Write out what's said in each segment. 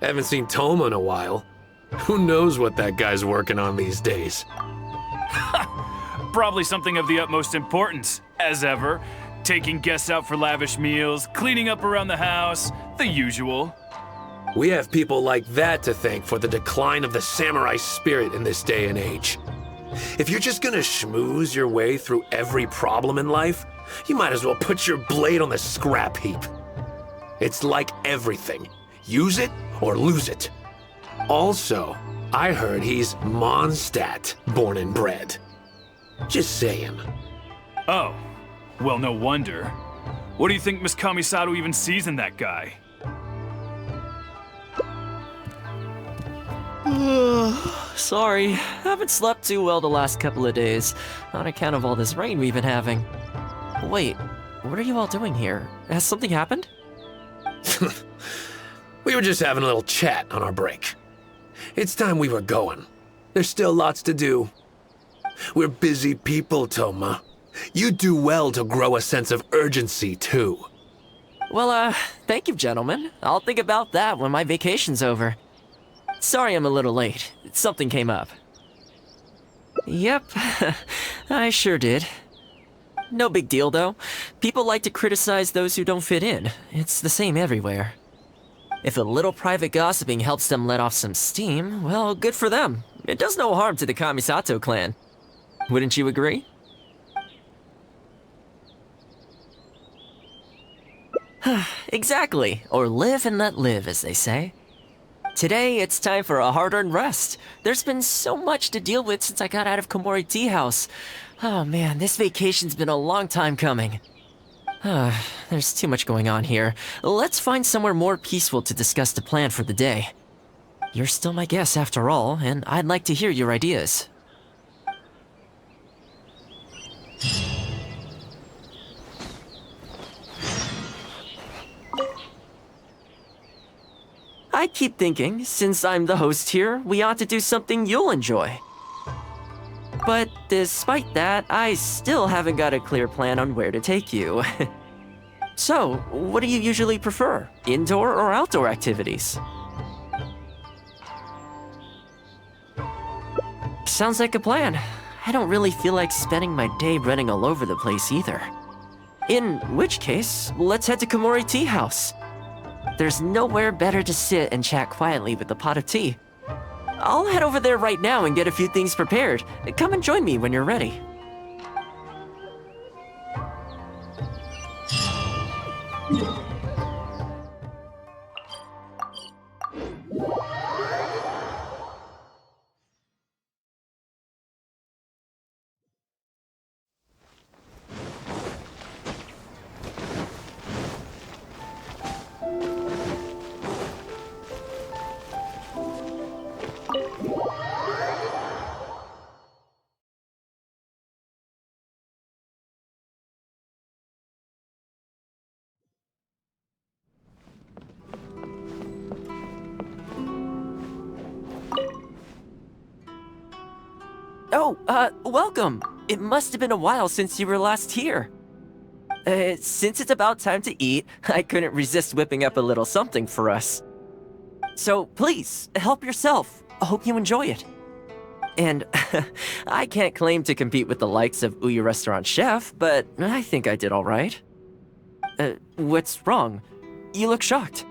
Haven't seen Toma in a while. Who knows what that guy's working on these days? Probably something of the utmost importance, as ever. Taking guests out for lavish meals, cleaning up around the house, the usual. We have people like that to thank for the decline of the samurai spirit in this day and age. If you're just gonna schmooze your way through every problem in life, you might as well put your blade on the scrap heap. It's like everything. Use it or lose it. Also, I heard he's Mondstadt, born and bred. Just saying. Oh, well, no wonder. What do you think Miss Kamisuto even sees in that guy? Sorry, haven't slept too well the last couple of days, on account of all this rain we've been having. Wait, what are you all doing here? Has something happened? We were just having a little chat on our break. It's time we were going. There's still lots to do. We're busy people, Toma. You do well to grow a sense of urgency, too. Well, thank you, gentlemen. I'll think about that when my vacation's over. Sorry I'm a little late. Something came up. Yep, I sure did. No big deal, though. People like to criticize those who don't fit in. It's the same everywhere. If a little private gossiping helps them let off some steam, well, good for them. It does no harm to the Kamisuto clan. Wouldn't you agree? Exactly. Or live and let live, as they say. Today, it's time for a hard-earned rest. There's been so much to deal with since I got out of Komori Tea House. Oh man, this vacation's been a long time coming. There's too much going on here. Let's find somewhere more peaceful to discuss the plan for the day. You're still my guest after all, and I'd like to hear your ideas. I keep thinking, since I'm the host here, we ought to do something you'll enjoy. But despite that, I still haven't got a clear plan on where to take you. So, what do you usually prefer? Indoor or outdoor activities? Sounds like a plan. I don't really feel like spending my day running all over the place either. In which case, let's head to Komori Tea House. There's nowhere better to sit and chat quietly with a pot of tea. I'll head over there right now and get a few things prepared. Come and join me when you're ready. Oh, welcome. It must have been a while since you were last here. Since it's about time to eat, I couldn't resist whipping up a little something for us. So please, help yourself. I hope you enjoy it. And I can't claim to compete with the likes of Ouya Restaurant Chef, but I think I did all right. What's wrong? You look shocked.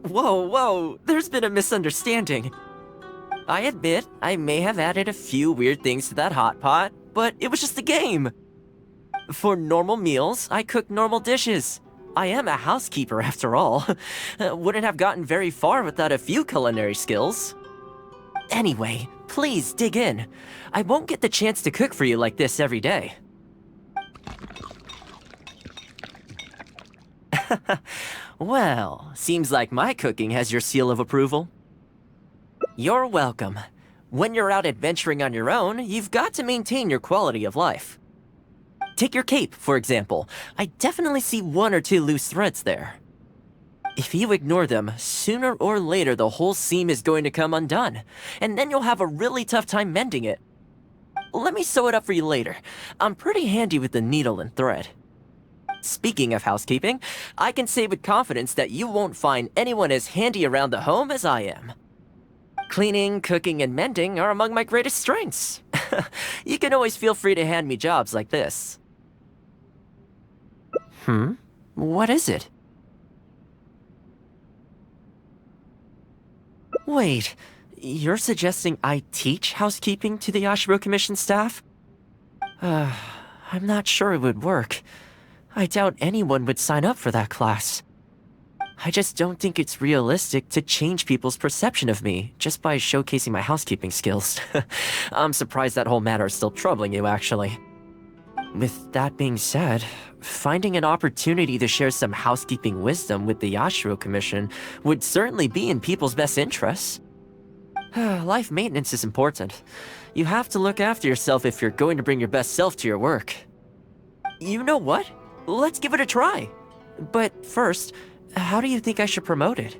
Whoa, there's been a misunderstanding. I admit, I may have added a few weird things to that hot pot, but it was just a game. For normal meals, I cook normal dishes. I am a housekeeper after all. Wouldn't have gotten very far without a few culinary skills. Anyway, please dig in. I won't get the chance to cook for you like this every day. Well, seems like my cooking has your seal of approval. You're welcome. When you're out adventuring on your own, you've got to maintain your quality of life. Take your cape, for example. I definitely see one or two loose threads there. If you ignore them, sooner or later the whole seam is going to come undone, and then you'll have a really tough time mending it. Let me sew it up for you later. I'm pretty handy with the needle and thread. Speaking of housekeeping, I can say with confidence that you won't find anyone as handy around the home as I am. Cleaning, cooking, and mending are among my greatest strengths. You can always feel free to hand me jobs like this. What is it? Wait, you're suggesting I teach housekeeping to the Yashiro Commission staff? I'm not sure it would work. I doubt anyone would sign up for that class. I just don't think it's realistic to change people's perception of me just by showcasing my housekeeping skills. I'm surprised that whole matter is still troubling you, actually. With that being said, finding an opportunity to share some housekeeping wisdom with the Yashiro Commission would certainly be in people's best interests. Life maintenance is important. You have to look after yourself if you're going to bring your best self to your work. You know what? Let's give it a try. But first, how do you think I should promote it?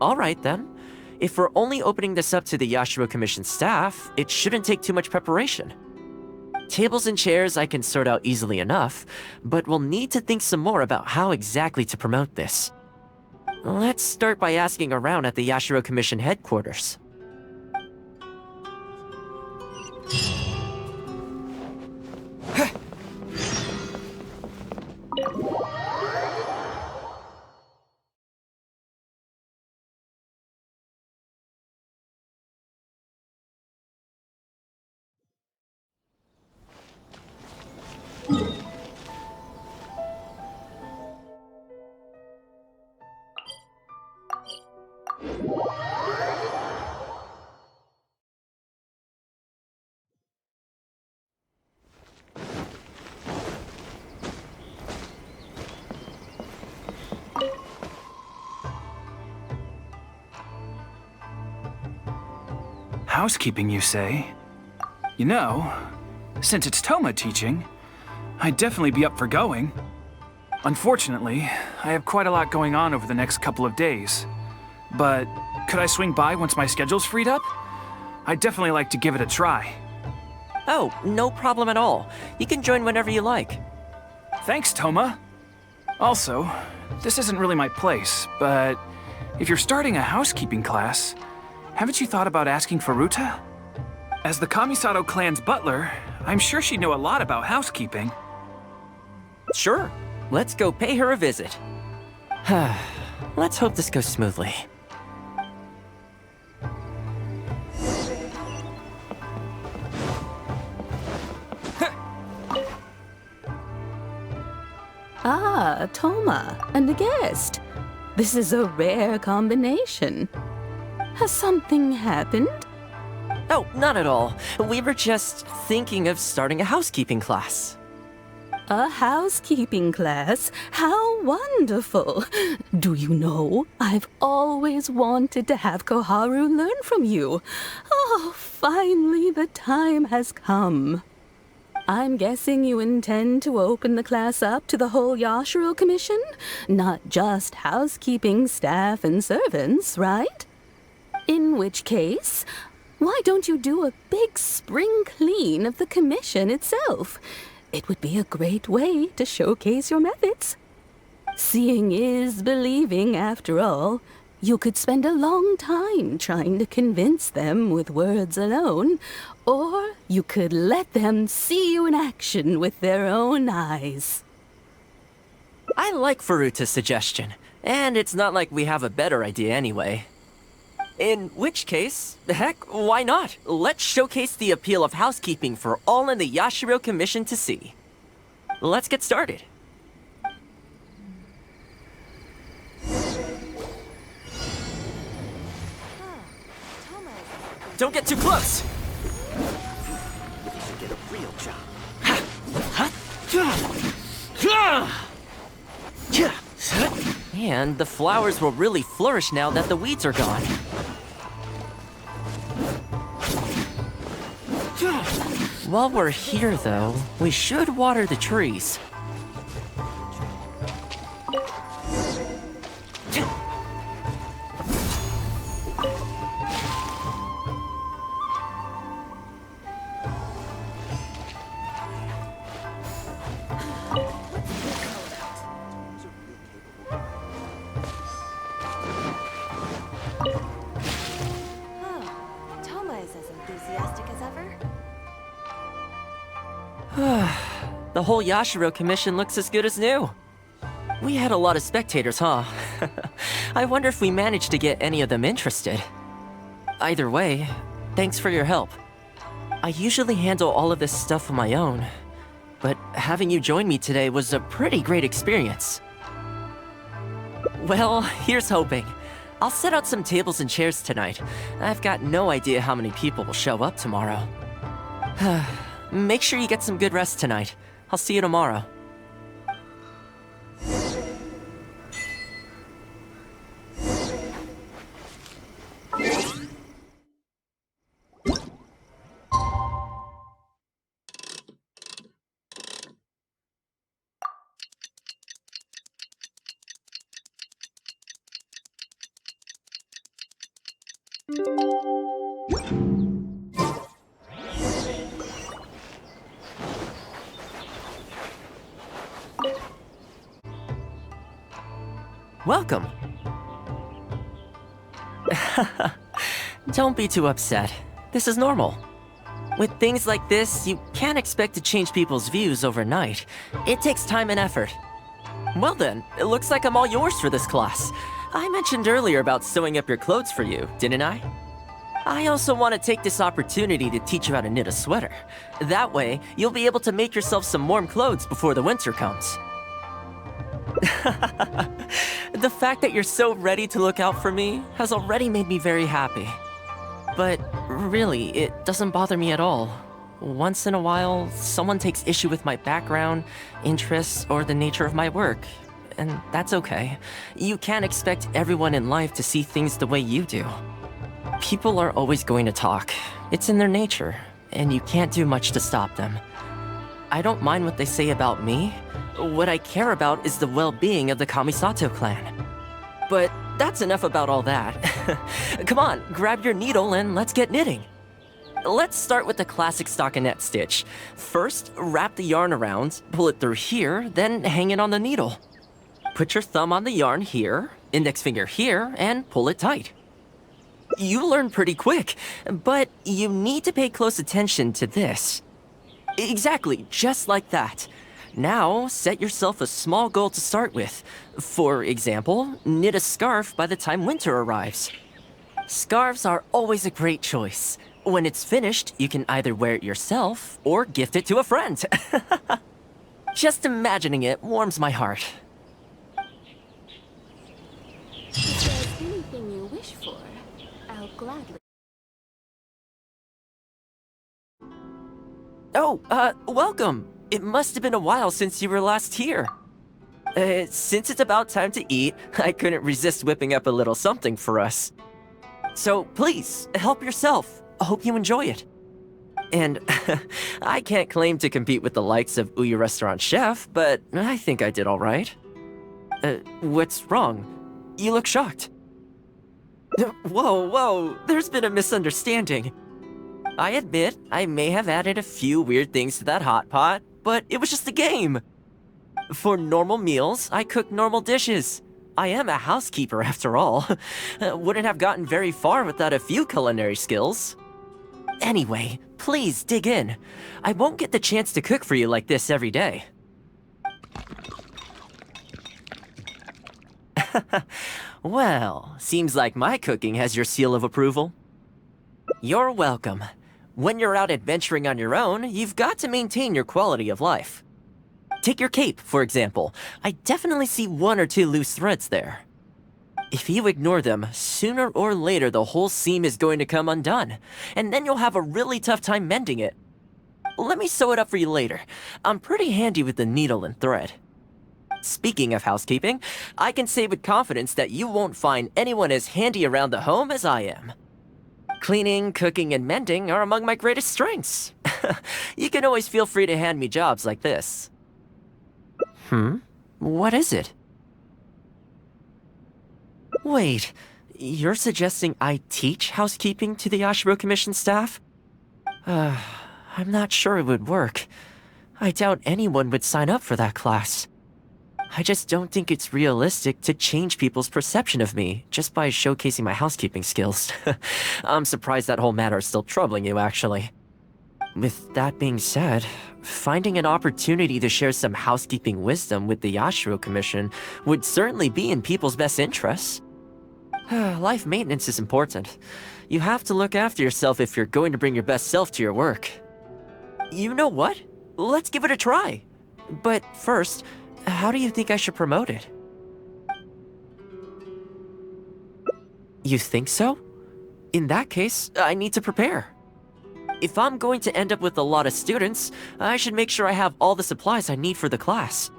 Alright then. If we're only opening this up to the Yashiro Commission staff, it shouldn't take too much preparation. Tables and chairs I can sort out easily enough, but we'll need to think some more about how exactly to promote this. Let's start by asking around at the Yashiro Commission headquarters. Housekeeping, you say? You know, since it's Toma teaching, I'd definitely be up for going. Unfortunately, I have quite a lot going on over the next couple of days. But could I swing by once my schedule's freed up? I'd definitely like to give it a try. Oh, no problem at all. You can join whenever you like. Thanks, Toma. Also, this isn't really my place, but if you're starting a housekeeping class, haven't you thought about asking Furuta? As the Kamisuto clan's butler, I'm sure she'd know a lot about housekeeping. Sure. Let's go pay her a visit. Let's hope this goes smoothly. Ah, Toma, and a guest. This is a rare combination. Has something happened? Oh, not at all. We were just thinking of starting a housekeeping class. A housekeeping class? How wonderful! Do you know, I've always wanted to have Koharu learn from you. Oh, finally the time has come. I'm guessing you intend to open the class up to the whole Yashiro Commission? Not just housekeeping staff and servants, right? In which case, why don't you do a big spring clean of the commission itself? It would be a great way to showcase your methods. Seeing is believing, after all. You could spend a long time trying to convince them with words alone, or you could let them see you in action with their own eyes. I like Furuta's suggestion, and it's not like we have a better idea anyway. In which case, heck, why not? Let's showcase the appeal of housekeeping for all in the Yashiro Commission to see. Let's get started. Don't get too close! You should get a real job. And the flowers will really flourish now that the weeds are gone. While we're here, though, we should water the trees. as ever? The whole Yashiro commission looks as good as new. We had a lot of spectators, huh? I wonder if we managed to get any of them interested. Either way, thanks for your help. I usually handle all of this stuff on my own, but having you join me today was a pretty great experience. Well, here's hoping. I'll set out some tables and chairs tonight. I've got no idea how many people will show up tomorrow. Make sure you get some good rest tonight. I'll see you tomorrow. Welcome. Don't be too upset. This is normal. With things like this, you can't expect to change people's views overnight. It takes time and effort. Well then, it looks like I'm all yours for this class. I mentioned earlier about sewing up your clothes for you, didn't I? I also want to take this opportunity to teach you how to knit a sweater. That way, you'll be able to make yourself some warm clothes before the winter comes. The fact that you're so ready to look out for me has already made me very happy. But really, it doesn't bother me at all. Once in a while, someone takes issue with my background, interests, or the nature of my work. And that's okay. You can't expect everyone in life to see things the way you do. People are always going to talk. It's in their nature, and you can't do much to stop them. I don't mind what they say about me. What I care about is the well-being of the Kamisuto clan. But that's enough about all that. Come on, grab your needle and let's get knitting. Let's start with the classic stockinette stitch. First, wrap the yarn around, pull it through here, then hang it on the needle. Put your thumb on the yarn here, index finger here, and pull it tight. You learn pretty quick, but you need to pay close attention to this. Exactly, just like that. Now, set yourself a small goal to start with. For example, knit a scarf by the time winter arrives. Scarves are always a great choice. When it's finished, you can either wear it yourself or gift it to a friend. Just imagining it warms my heart. If there's anything you wish for, I'll gladly... Oh, welcome. It must have been a while since you were last here. Since it's about time to eat, I couldn't resist whipping up a little something for us. So please, help yourself. I hope you enjoy it. And I can't claim to compete with the likes of Uyu Restaurant Chef, but I think I did all right. What's wrong? You look shocked. Whoa, there's been a misunderstanding. I admit, I may have added a few weird things to that hot pot, but it was just a game. For normal meals, I cook normal dishes. I am a housekeeper after all. Wouldn't have gotten very far without a few culinary skills. Anyway, please dig in. I won't get the chance to cook for you like this every day. Well, seems like my cooking has your seal of approval. You're welcome. When you're out adventuring on your own, you've got to maintain your quality of life. Take your cape, for example. I definitely see one or two loose threads there. If you ignore them, sooner or later the whole seam is going to come undone, and then you'll have a really tough time mending it. Let me sew it up for you later. I'm pretty handy with the needle and thread. Speaking of housekeeping, I can say with confidence that you won't find anyone as handy around the home as I am. Cleaning, cooking, and mending are among my greatest strengths. You can always feel free to hand me jobs like this. What is it? Wait, you're suggesting I teach housekeeping to the Yashiro Commission staff? I'm not sure it would work. I doubt anyone would sign up for that class. I just don't think it's realistic to change people's perception of me just by showcasing my housekeeping skills. I'm surprised that whole matter is still troubling you, actually. With that being said, finding an opportunity to share some housekeeping wisdom with the Yashiro Commission would certainly be in people's best interests. Life maintenance is important. You have to look after yourself if you're going to bring your best self to your work. You know what? Let's give it a try. But first, how do you think I should promote it? You think so? In that case, I need to prepare. If I'm going to end up with a lot of students, I should make sure I have all the supplies I need for the class.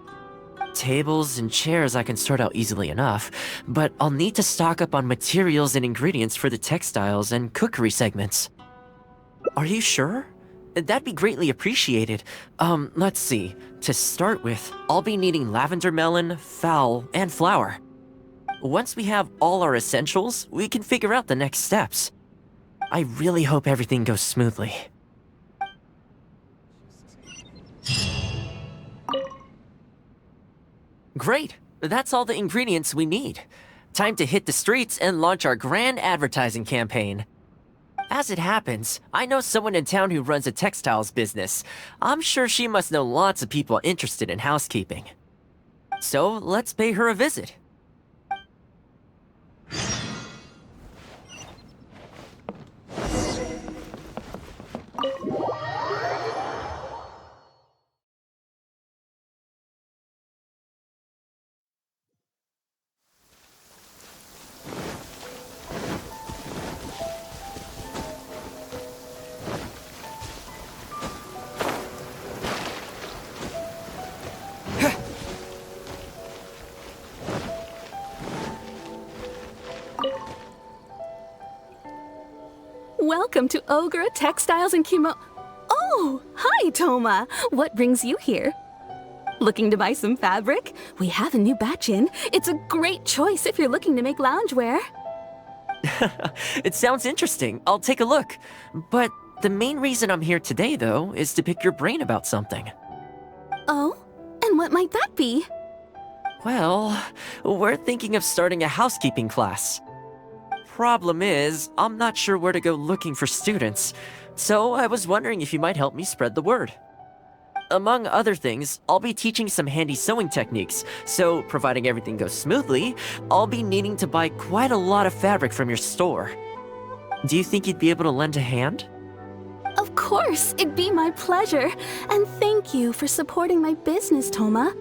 Tables and chairs I can sort out easily enough, but I'll need to stock up on materials and ingredients for the textiles and cookery segments. Are you sure? That'd be greatly appreciated. Let's see. To start with, I'll be needing lavender melon, fowl, and flour. Once we have all our essentials, we can figure out the next steps. I really hope everything goes smoothly. Great! That's all the ingredients we need. Time to hit the streets and launch our grand advertising campaign. As it happens, I know someone in town who runs a textiles business. I'm sure she must know lots of people interested in housekeeping. So let's pay her a visit. Welcome to Ogre Textiles and Oh, hi, Toma. What brings you here? Looking to buy some fabric? We have a new batch in. It's a great choice if you're looking to make loungewear. It sounds interesting. I'll take a look. But the main reason I'm here today, though, is to pick your brain about something. Oh? And what might that be? Well, we're thinking of starting a housekeeping class. Problem is, I'm not sure where to go looking for students, so I was wondering if you might help me spread the word. Among other things, I'll be teaching some handy sewing techniques, so providing everything goes smoothly, I'll be needing to buy quite a lot of fabric from your store. Do you think you'd be able to lend a hand? Of course, it'd be my pleasure, and thank you for supporting my business, Toma.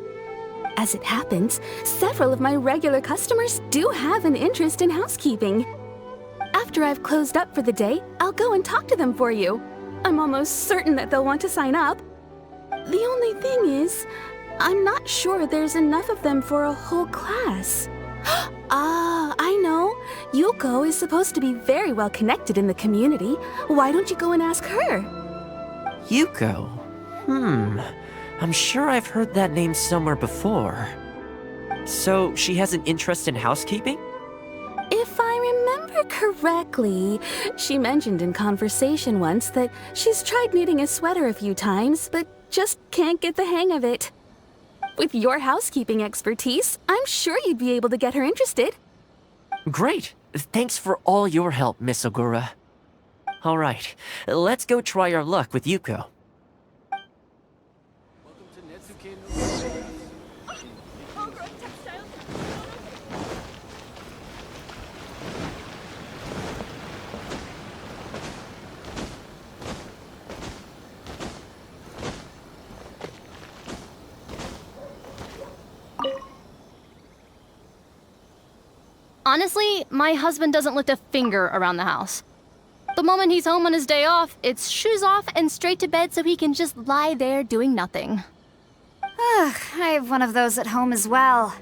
As it happens, several of my regular customers do have an interest in housekeeping. After I've closed up for the day, I'll go and talk to them for you. I'm almost certain that they'll want to sign up. The only thing is, I'm not sure there's enough of them for a whole class. Ah, I know. Yuko is supposed to be very well connected in the community. Why don't you go and ask her? Yuko? I'm sure I've heard that name somewhere before. So, she has an interest in housekeeping? If I remember correctly, she mentioned in conversation once that she's tried knitting a sweater a few times, but just can't get the hang of it. With your housekeeping expertise, I'm sure you'd be able to get her interested. Great! Thanks for all your help, Miss Ogura. Alright, let's go try our luck with Yuko. Honestly, my husband doesn't lift a finger around the house. The moment he's home on his day off, it's shoes off and straight to bed so he can just lie there doing nothing. Ugh, I have one of those at home as well.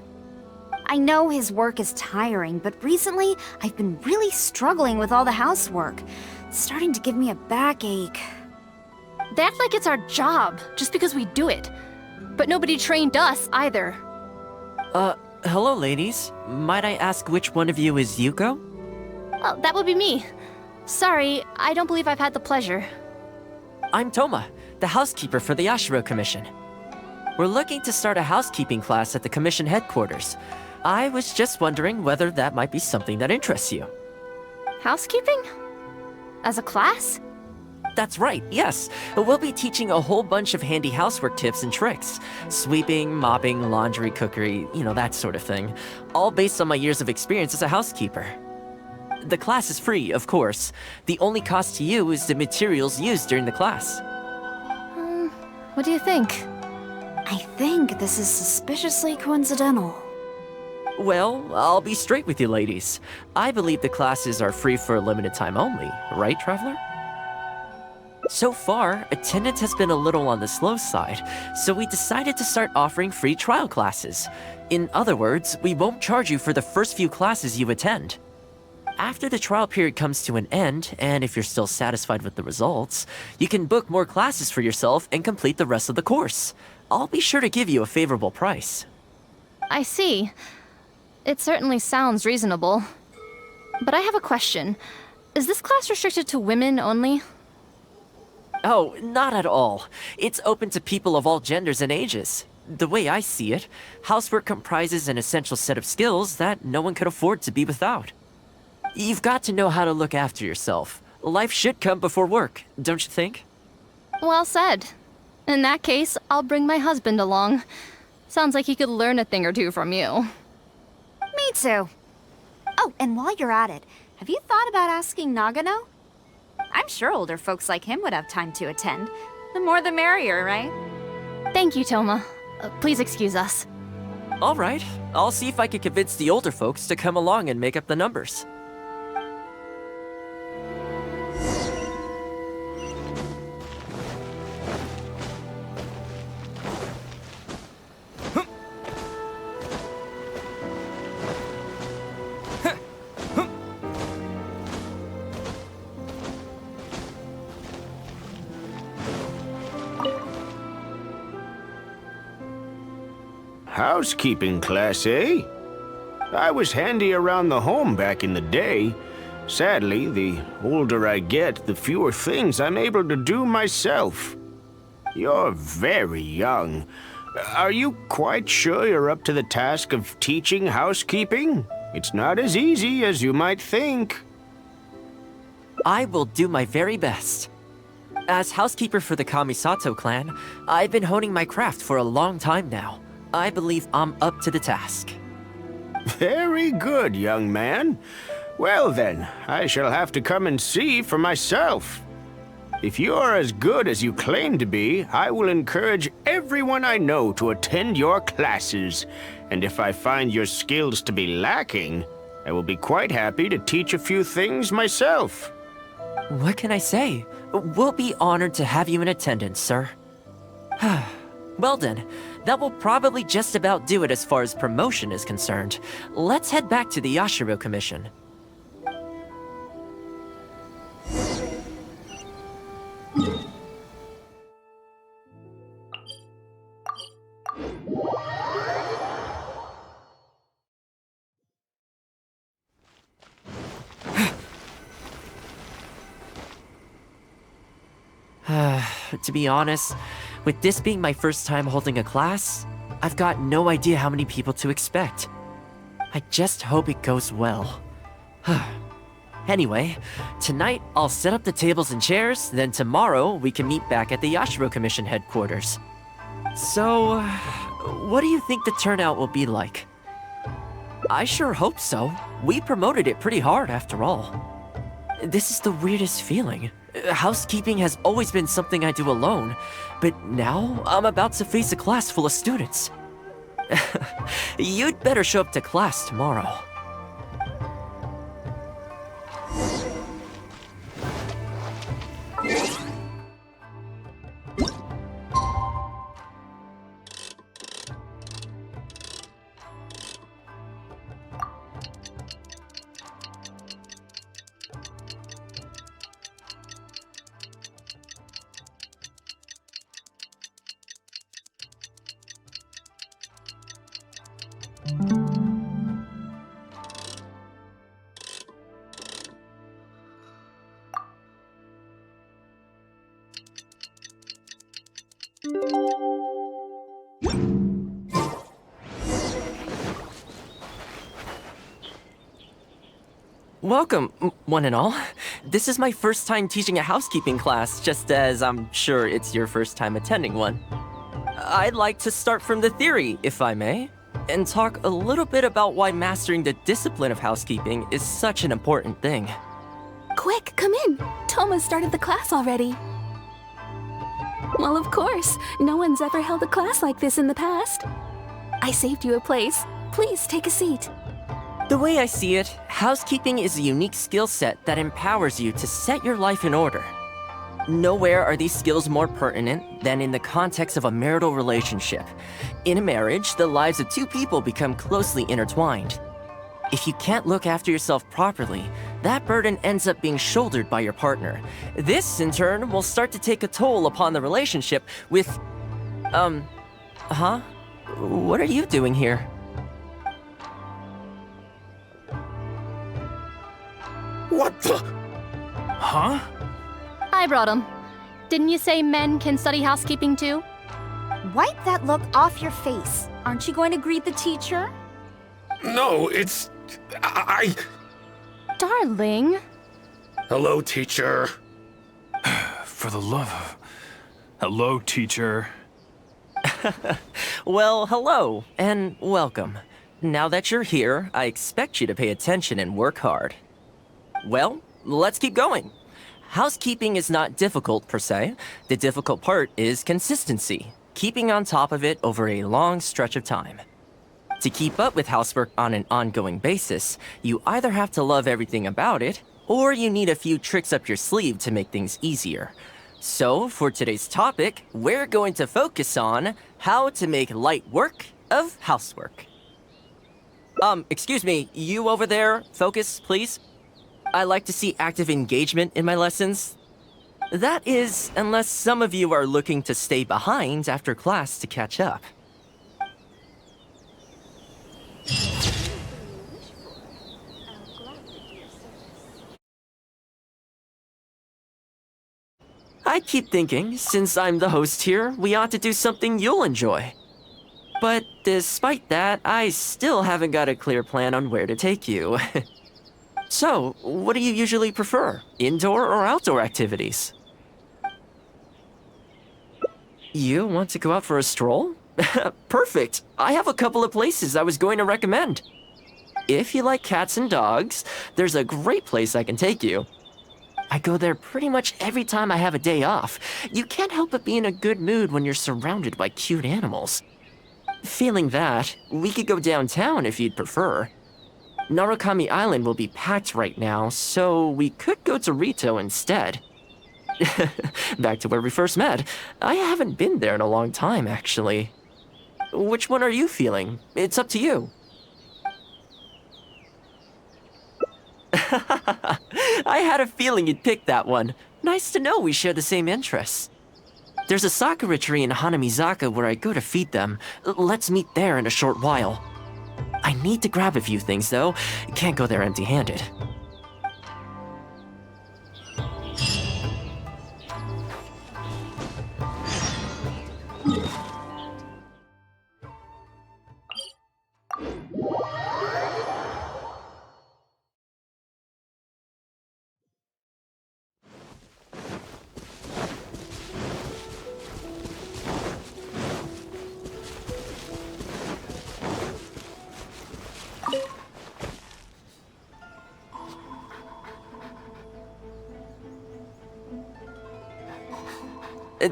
I know his work is tiring, but recently I've been really struggling with all the housework. It's starting to give me a backache. They act like it's our job, just because we do it. But nobody trained us either. Hello, ladies. Might I ask which one of you is Yuko? Oh, that would be me. Sorry, I don't believe I've had the pleasure. I'm Toma, the housekeeper for the Yashiro Commission. We're looking to start a housekeeping class at the Commission headquarters. I was just wondering whether that might be something that interests you. Housekeeping? As a class? That's right, yes. We'll be teaching a whole bunch of handy housework tips and tricks. Sweeping, mopping, laundry, cookery, that sort of thing. All based on my years of experience as a housekeeper. The class is free, of course. The only cost to you is the materials used during the class. What do you think? I think this is suspiciously coincidental. Well, I'll be straight with you ladies. I believe the classes are free for a limited time only, right, Traveler? So far, attendance has been a little on the slow side, so we decided to start offering free trial classes. In other words, we won't charge you for the first few classes you attend. After the trial period comes to an end, and if you're still satisfied with the results, you can book more classes for yourself and complete the rest of the course. I'll be sure to give you a favorable price. I see. It certainly sounds reasonable. But I have a question. Is this class restricted to women only? Oh, not at all. It's open to people of all genders and ages. The way I see it, housework comprises an essential set of skills that no one could afford to be without. You've got to know how to look after yourself. Life should come before work, don't you think? Well said. In that case, I'll bring my husband along. Sounds like he could learn a thing or two from you. Me too. Oh, and while you're at it, have you thought about asking Nagano? I'm sure older folks like him would have time to attend. The more the merrier, right? Thank you, Toma. Please excuse us. All right, I'll see if I can convince the older folks to come along and make up the numbers. Housekeeping class, eh? I was handy around the home back in the day. Sadly, the older I get, the fewer things I'm able to do myself. You're very young. Are you quite sure you're up to the task of teaching housekeeping? It's not as easy as you might think. I will do my very best. As housekeeper for the Kamisuto clan, I've been honing my craft for a long time now. I believe I'm up to the task. Very good, young man. Well then, I shall have to come and see for myself. If you're as good as you claim to be, I will encourage everyone I know to attend your classes. And if I find your skills to be lacking, I will be quite happy to teach a few things myself. What can I say? We'll be honored to have you in attendance, sir. Well then, that will probably just about do it as far as promotion is concerned. Let's head back to the Yashiro Commission. To be honest, with this being my first time holding a class, I've got no idea how many people to expect. I just hope it goes well. Anyway, tonight I'll set up the tables and chairs, then tomorrow we can meet back at the Yashiro Commission headquarters. So, what do you think the turnout will be like? I sure hope so. We promoted it pretty hard after all. This is the weirdest feeling. Housekeeping has always been something I do alone, but now I'm about to face a class full of students. You'd better show up to class tomorrow. Welcome, one and all. This is my first time teaching a housekeeping class, just as I'm sure it's your first time attending one. I'd like to start from the theory, if I may, and talk a little bit about why mastering the discipline of housekeeping is such an important thing. Quick, come in. Toma started the class already. Well, of course. No one's ever held a class like this in the past. I saved you a place. Please take a seat. The way I see it, housekeeping is a unique skill set that empowers you to set your life in order. Nowhere are these skills more pertinent than in the context of a marital relationship. In a marriage, the lives of two people become closely intertwined. If you can't look after yourself properly, that burden ends up being shouldered by your partner. This, in turn, will start to take a toll upon the relationship with... What are you doing here? What the? Huh? I brought him. Didn't you say men can study housekeeping too? Wipe that look off your face. Aren't you going to greet the teacher? No, it's... I... Darling. Hello, teacher. For the love of... Hello, teacher. Well, hello, and welcome. Now that you're here, I expect you to pay attention and work hard. Well, let's keep going. Housekeeping is not difficult per se. The difficult part is consistency, keeping on top of it over a long stretch of time. To keep up with housework on an ongoing basis, you either have to love everything about it, or you need a few tricks up your sleeve to make things easier. So, for today's topic, we're going to focus on how to make light work of housework. Excuse me, you over there, focus, please. I like to see active engagement in my lessons. That is, unless some of you are looking to stay behind after class to catch up. I keep thinking, since I'm the host here, we ought to do something you'll enjoy. But despite that, I still haven't got a clear plan on where to take you. So, what do you usually prefer? Indoor or outdoor activities? You want to go out for a stroll? Perfect! I have a couple of places I was going to recommend. If you like cats and dogs, there's a great place I can take you. I go there pretty much every time I have a day off. You can't help but be in a good mood when you're surrounded by cute animals. Feeling that, we could go downtown if you'd prefer. Narukami Island will be packed right now, so we could go to Rito instead. Back to where we first met. I haven't been there in a long time, actually. Which one are you feeling? It's up to you. I had a feeling you'd pick that one. Nice to know we share the same interests. There's a sakura tree in Hanamizaka where I go to feed them. Let's meet there in a short while. I need to grab a few things, though. Can't go there empty-handed.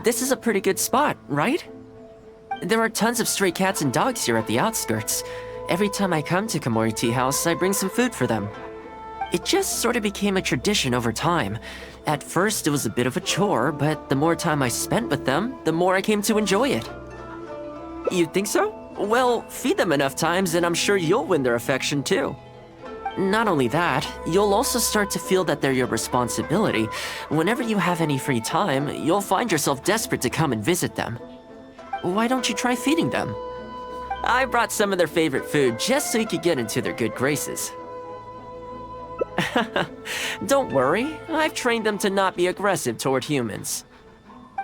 This is a pretty good spot, right? There are tons of stray cats and dogs here at the outskirts. Every time I come to Komori Tea House, I bring some food for them. It just sort of became a tradition over time. At first, it was a bit of a chore, but the more time I spent with them, the more I came to enjoy it. You think so? Well, feed them enough times and I'm sure you'll win their affection too. Not only that, you'll also start to feel that they're your responsibility. Whenever you have any free time, you'll find yourself desperate to come and visit them. Why don't you try feeding them? I brought some of their favorite food just so you could get into their good graces. Don't worry, I've trained them to not be aggressive toward humans.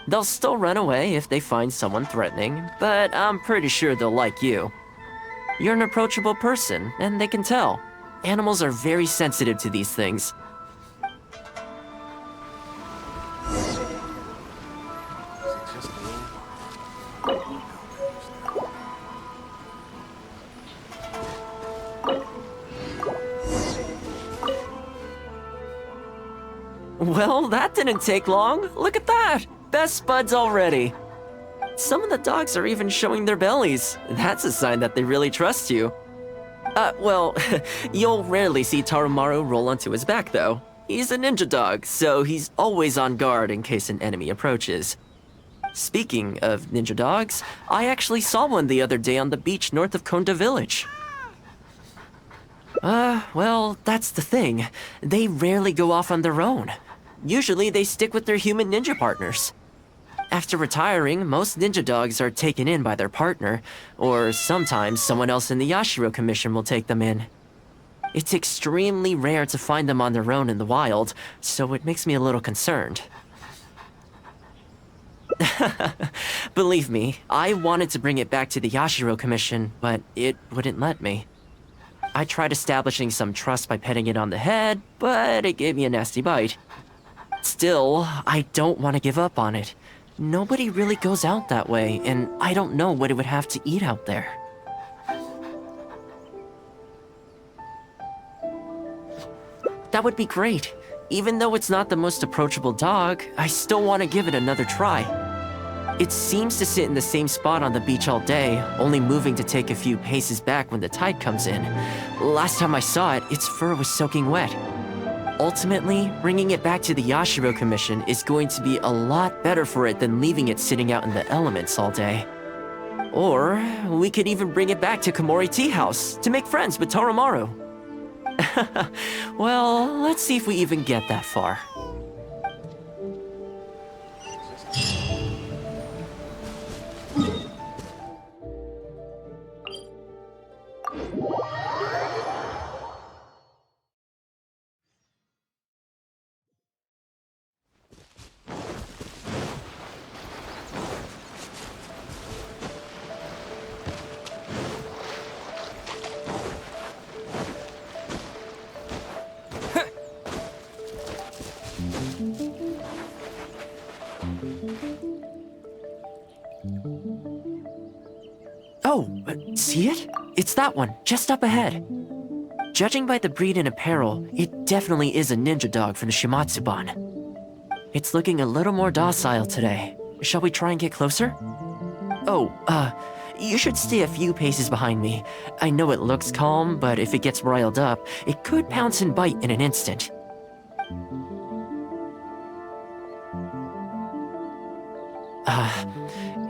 They'll still run away if they find someone threatening, but I'm pretty sure they'll like you. You're an approachable person, and they can tell. Animals are very sensitive to these things. Well, that didn't take long. Look at that! Best buds already. Some of the dogs are even showing their bellies. That's a sign that they really trust you. Well, you'll rarely see Tarumaru roll onto his back, though. He's a ninja dog, so he's always on guard in case an enemy approaches. Speaking of ninja dogs, I actually saw one the other day on the beach north of Konda Village. Well, that's the thing. They rarely go off on their own. Usually they stick with their human ninja partners. After retiring, most ninja dogs are taken in by their partner, or sometimes someone else in the Yashiro Commission will take them in. It's extremely rare to find them on their own in the wild, so it makes me a little concerned. Believe me, I wanted to bring it back to the Yashiro Commission, but it wouldn't let me. I tried establishing some trust by petting it on the head, but it gave me a nasty bite. Still, I don't want to give up on it. Nobody really goes out that way, and I don't know what it would have to eat out there. That would be great. Even though it's not the most approachable dog, I still want to give it another try. It seems to sit in the same spot on the beach all day, only moving to take a few paces back when the tide comes in. Last time I saw it, its fur was soaking wet. Ultimately, bringing it back to the Yashiro Commission is going to be a lot better for it than leaving it sitting out in the elements all day. Or, we could even bring it back to Komori Tea House to make friends with Tarumaru. Well, let's see if we even get that far. Oh, see it? It's that one, just up ahead. Judging by the breed and apparel, it definitely is a ninja dog from the Shimatsuban. It's looking a little more docile today. Shall we try and get closer? Oh, you should stay a few paces behind me. I know it looks calm, but if it gets riled up, it could pounce and bite in an instant.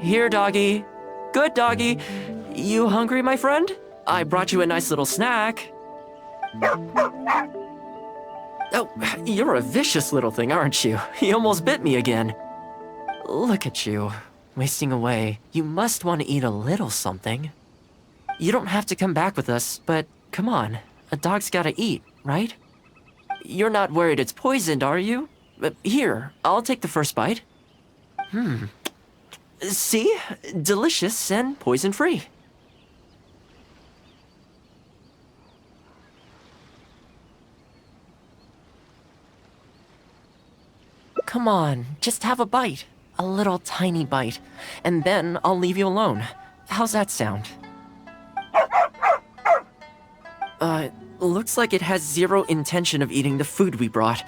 Here, doggy. Good doggy. You hungry, my friend? I brought you a nice little snack. Oh, you're a vicious little thing, aren't you? You almost bit me again. Look at you, wasting away. You must want to eat a little something. You don't have to come back with us, but come on. A dog's gotta eat, right? You're not worried it's poisoned, are you? Here, I'll take the first bite. See? Delicious and poison-free. Come on, just have a bite. A little tiny bite. And then I'll leave you alone. How's that sound? Looks like it has zero intention of eating the food we brought.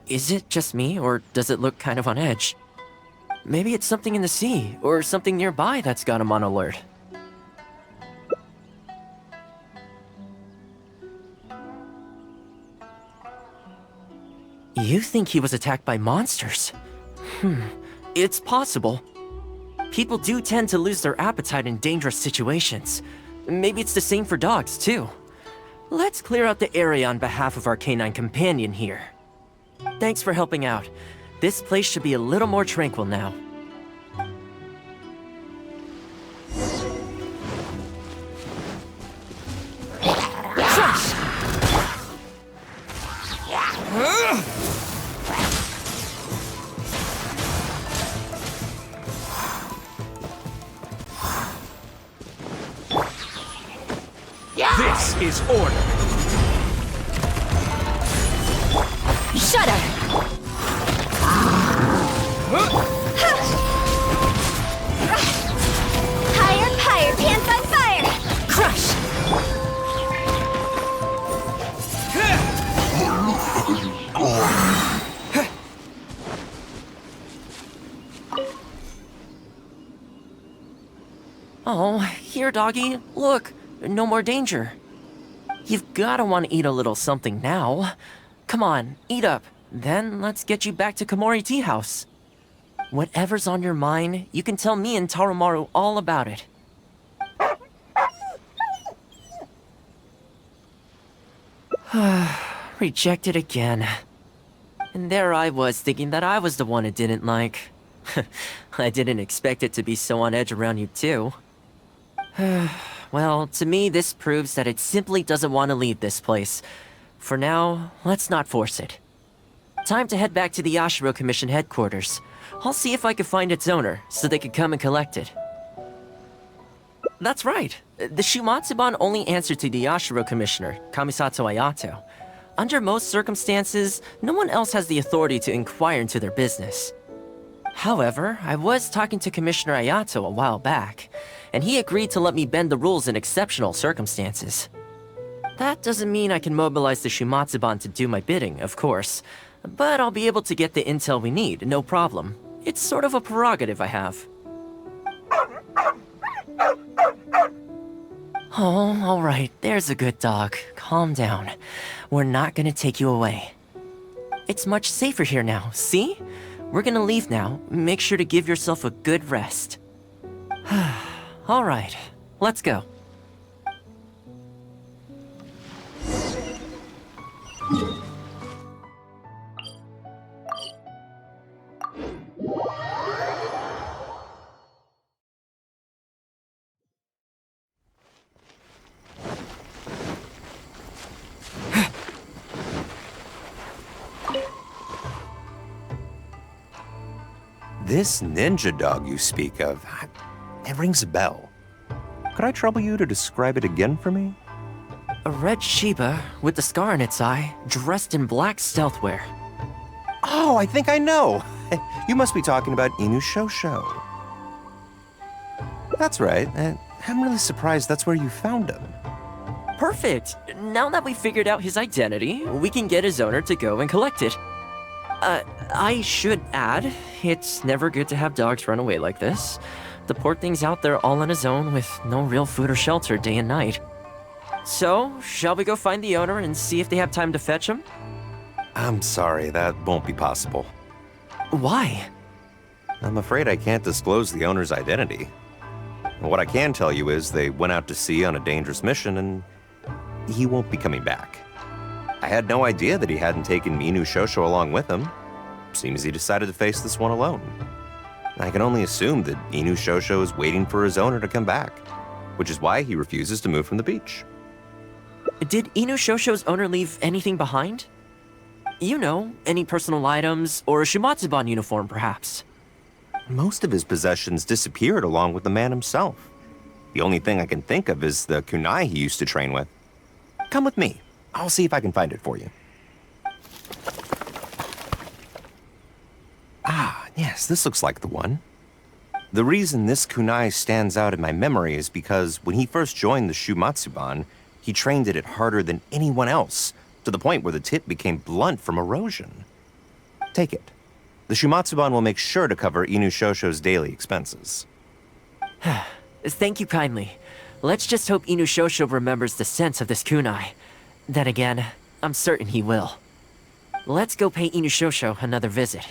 Is it just me, or does it look kind of on edge? Maybe it's something in the sea, or something nearby that's got him on alert. You think he was attacked by monsters? It's possible. People do tend to lose their appetite in dangerous situations. Maybe it's the same for dogs, too. Let's clear out the area on behalf of our canine companion here. Thanks for helping out. This place should be a little more tranquil now. This is order. Shudder! Oh, here, doggy. Look, no more danger. You've gotta want to eat a little something now. Come on, eat up. Then let's get you back to Komori Tea House. Whatever's on your mind, you can tell me and Tarumaru all about it. Rejected again. And there I was thinking that I was the one it didn't like. I didn't expect it to be so on edge around you too. Well, to me this proves that it simply doesn't want to leave this place. For now, let's not force it. Time to head back to the Yashiro Commission headquarters. I'll see if I can find its owner, so they can come and collect it. That's right. The Shumatsuban only answer to the Yashiro Commissioner, Kamisato Ayato. Under most circumstances, no one else has the authority to inquire into their business. However, I was talking to Commissioner Ayato a while back, and he agreed to let me bend the rules in exceptional circumstances. That doesn't mean I can mobilize the Shumatsuban to do my bidding, of course, but I'll be able to get the intel we need, no problem. It's sort of a prerogative I have. Oh, alright, there's a good dog. Calm down. We're not gonna take you away. It's much safer here now, see? We're gonna leave now. Make sure to give yourself a good rest. Alright, let's go. This ninja dog you speak of, it rings a bell. Could I trouble you to describe it again for me? A red Shiba with a scar in its eye, dressed in black stealth wear. Oh, I think I know. You must be talking about Inu Shosho. That's right. I'm really surprised that's where you found him. Perfect! Now that we figured out his identity, we can get his owner to go and collect it. I should add, it's never good to have dogs run away like this. The poor thing's out there all on his own with no real food or shelter day and night. So, shall we go find the owner and see if they have time to fetch him? I'm sorry, that won't be possible. Why? I'm afraid I can't disclose the owner's identity. What I can tell you is they went out to sea on a dangerous mission and he won't be coming back. I had no idea that he hadn't taken Inu Shosho along with him. Seems he decided to face this one alone. I can only assume that Inu Shosho is waiting for his owner to come back, which is why he refuses to move from the beach. Did Inu Shosho's owner leave anything behind? You know, any personal items, or a Shumatsuban uniform, perhaps? Most of his possessions disappeared along with the man himself. The only thing I can think of is the kunai he used to train with. Come with me. I'll see if I can find it for you. Ah, yes, this looks like the one. The reason this kunai stands out in my memory is because when he first joined the Shumatsuban, he trained it harder than anyone else, to the point where the tip became blunt from erosion. Take it. The Shumatsuban will make sure to cover Inu Shosho's daily expenses. Thank you kindly. Let's just hope Inu Shosho remembers the sense of this kunai. Then again, I'm certain he will. Let's go pay Inu Shosho another visit.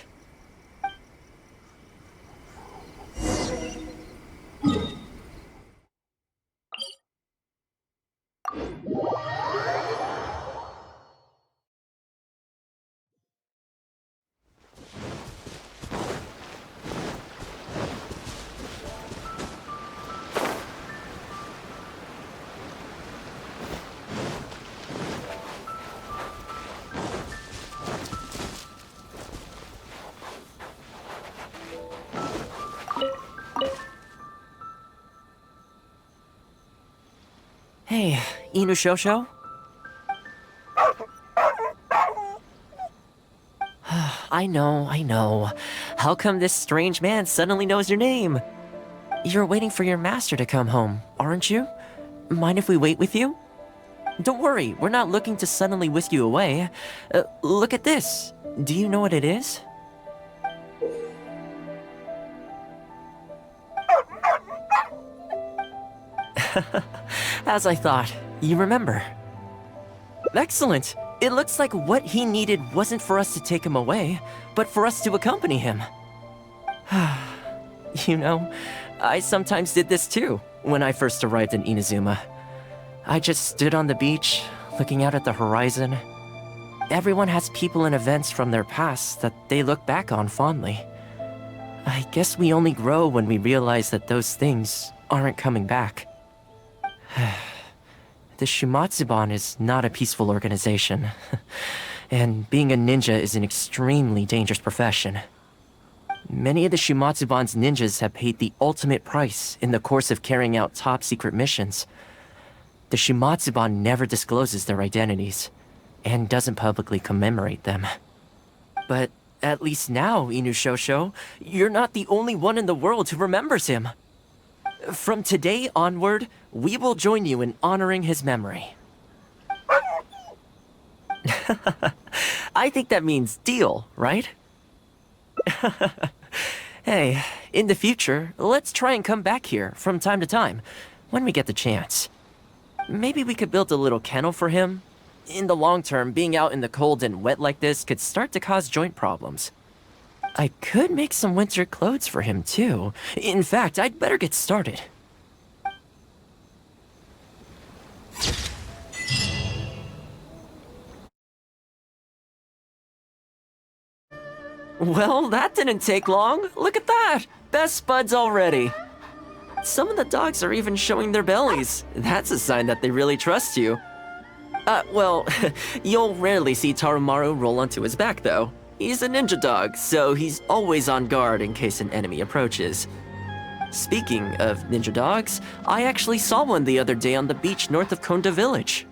Hey, Inu Shosho? I know. How come this strange man suddenly knows your name? You're waiting for your master to come home, aren't you? Mind if we wait with you? Don't worry, we're not looking to suddenly whisk you away. Look at this. Do you know what it is? As I thought, you remember. Excellent. It looks like what he needed wasn't for us to take him away, but for us to accompany him. You know, I sometimes did this too, when I first arrived in Inazuma. I just stood on the beach, looking out at the horizon. Everyone has people and events from their past that they look back on fondly. I guess we only grow when we realize that those things aren't coming back. The Shumatsuban is not a peaceful organization, and being a ninja is an extremely dangerous profession. Many of the Shumatsuban's ninjas have paid the ultimate price in the course of carrying out top-secret missions. The Shumatsuban never discloses their identities, and doesn't publicly commemorate them. But at least now, Inushosho, you're not the only one in the world who remembers him. From today onward, we will join you in honoring his memory. I think that means deal, right? Hey, in the future, let's try and come back here from time to time, when we get the chance. Maybe we could build a little kennel for him. In the long term, being out in the cold and wet like this could start to cause joint problems. I could make some winter clothes for him too. In fact, I'd better get started. Well, that didn't take long. Look at that! Best buds already. Some of the dogs are even showing their bellies. That's a sign that they really trust you. Well, you'll rarely see Tarumaru roll onto his back, though. He's a ninja dog, so he's always on guard in case an enemy approaches. Speaking of ninja dogs, I actually saw one the other day on the beach north of Konda Village.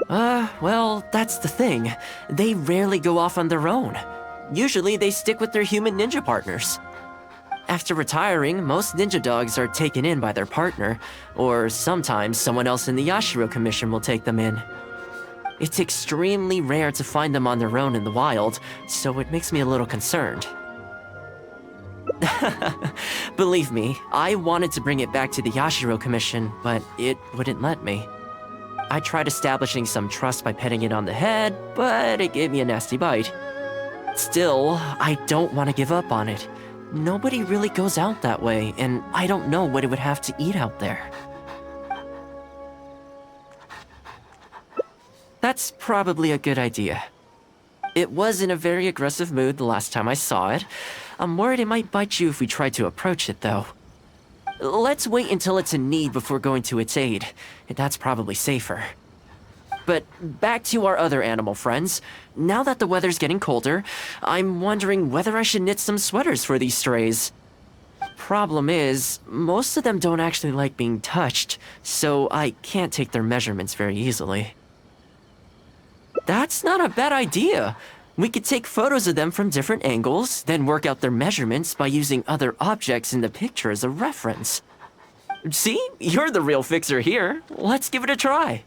Well, that's the thing. They rarely go off on their own. Usually they stick with their human ninja partners. After retiring, most ninja dogs are taken in by their partner, or sometimes someone else in the Yashiro Commission will take them in. It's extremely rare to find them on their own in the wild, so it makes me a little concerned. Believe me, I wanted to bring it back to the Yashiro Commission, but it wouldn't let me. I tried establishing some trust by petting it on the head, but it gave me a nasty bite. Still, I don't want to give up on it. Nobody really goes out that way, and I don't know what it would have to eat out there. That's probably a good idea. It was in a very aggressive mood the last time I saw it. I'm worried it might bite you if we try to approach it, though. Let's wait until it's in need before going to its aid. That's probably safer. But back to our other animal friends. Now that the weather's getting colder, I'm wondering whether I should knit some sweaters for these strays. Problem is, most of them don't actually like being touched, so I can't take their measurements very easily. That's not a bad idea. We could take photos of them from different angles, then work out their measurements by using other objects in the picture as a reference. See? You're the real fixer here. Let's give it a try.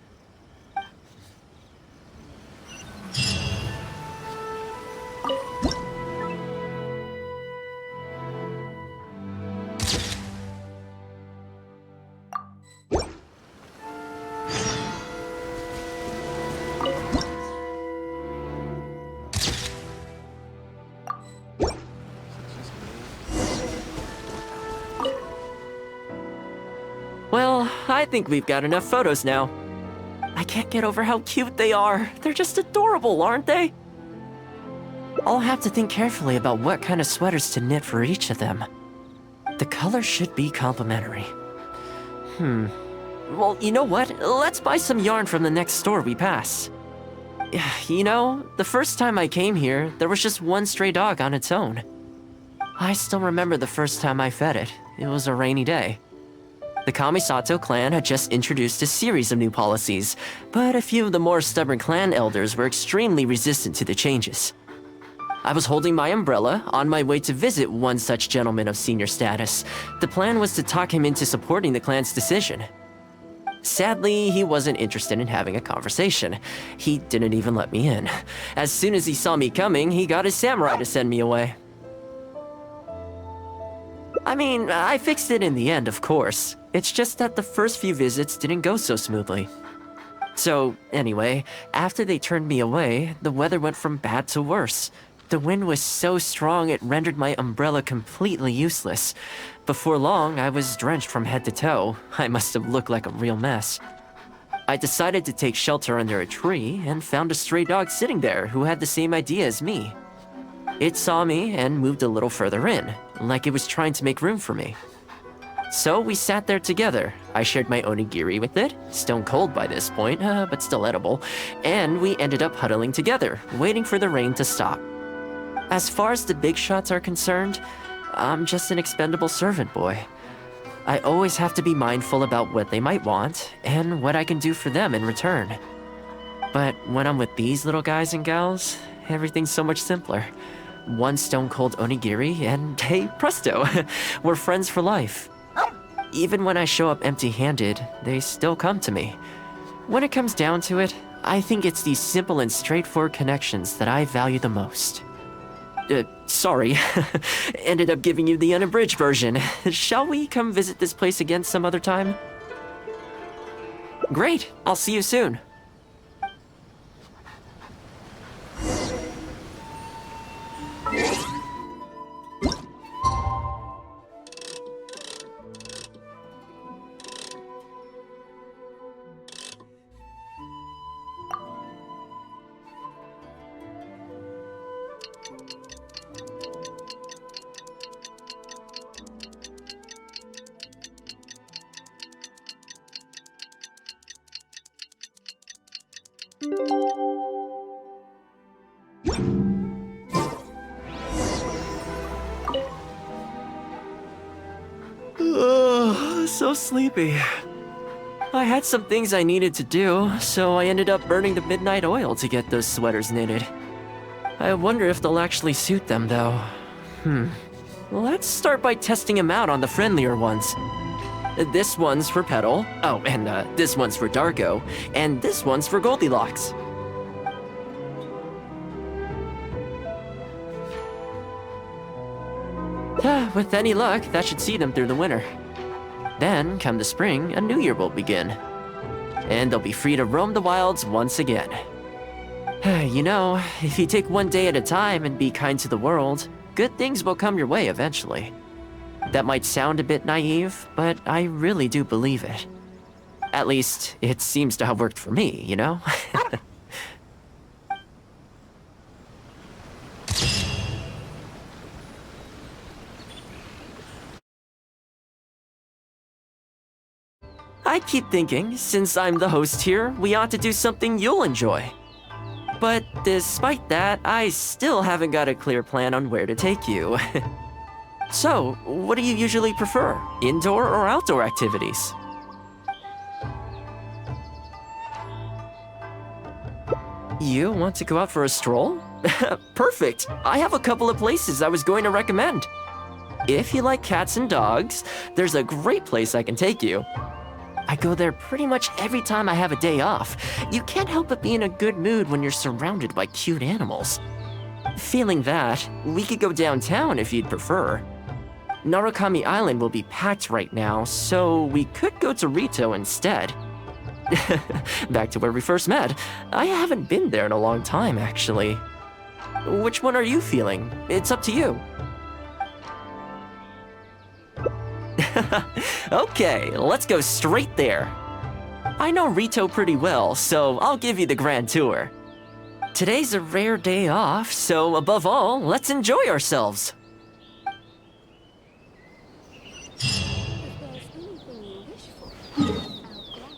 Well, I think we've got enough photos now. I can't get over how cute they are. They're just adorable, aren't they? I'll have to think carefully about what kind of sweaters to knit for each of them. The color should be complementary. Well, you know what? Let's buy some yarn from the next store we pass. You know, the first time I came here, there was just one stray dog on its own. I still remember the first time I fed it. It was a rainy day. The Kamisato clan had just introduced a series of new policies, but a few of the more stubborn clan elders were extremely resistant to the changes. I was holding my umbrella, on my way to visit one such gentleman of senior status. The plan was to talk him into supporting the clan's decision. Sadly, he wasn't interested in having a conversation. He didn't even let me in. As soon as he saw me coming, he got his samurai to send me away. I mean, I fixed it in the end, of course. It's just that the first few visits didn't go so smoothly. So, anyway, after they turned me away, the weather went from bad to worse. The wind was so strong it rendered my umbrella completely useless. Before long, I was drenched from head to toe. I must have looked like a real mess. I decided to take shelter under a tree and found a stray dog sitting there who had the same idea as me. It saw me and moved a little further in, like it was trying to make room for me. So we sat there together. I shared my onigiri with it, stone cold by this point, but still edible, and we ended up huddling together, waiting for the rain to stop. As far as the big shots are concerned, I'm just an expendable servant boy. I always have to be mindful about what they might want and what I can do for them in return. But when I'm with these little guys and gals, everything's so much simpler. One stone-cold onigiri and hey, presto, we're friends for life. Even when I show up empty-handed, they still come to me. When it comes down to it, I think it's these simple and straightforward connections that I value the most. Sorry. Ended up giving you the unabridged version. Shall we come visit this place again some other time? Great. I'll see you soon. So sleepy. I had some things I needed to do, so I ended up burning the midnight oil to get those sweaters knitted. I wonder if they'll actually suit them, though. Let's start by testing them out on the friendlier ones. This one's for Petal. Oh, and this one's for Darko. And this one's for Goldilocks. With any luck, that should see them through the winter. Then, come the spring, a new year will begin. And they'll be free to roam the wilds once again. You know, if you take one day at a time and be kind to the world, good things will come your way eventually. That might sound a bit naive, but I really do believe it. At least, it seems to have worked for me, you know? I keep thinking, since I'm the host here, we ought to do something you'll enjoy. But despite that, I still haven't got a clear plan on where to take you. So, what do you usually prefer? Indoor or outdoor activities? You want to go out for a stroll? Perfect! I have a couple of places I was going to recommend. If you like cats and dogs, there's a great place I can take you. I go there pretty much every time I have a day off. You can't help but be in a good mood when you're surrounded by cute animals. Feeling that, we could go downtown if you'd prefer. Narukami Island will be packed right now, so we could go to Rito instead. Back to where we first met. I haven't been there in a long time, actually. Which one are you feeling? It's up to you. Okay, let's go straight there. I know Rito pretty well, so I'll give you the grand tour. Today's a rare day off, so above all, let's enjoy ourselves. If there's anything you wish for, I'll grant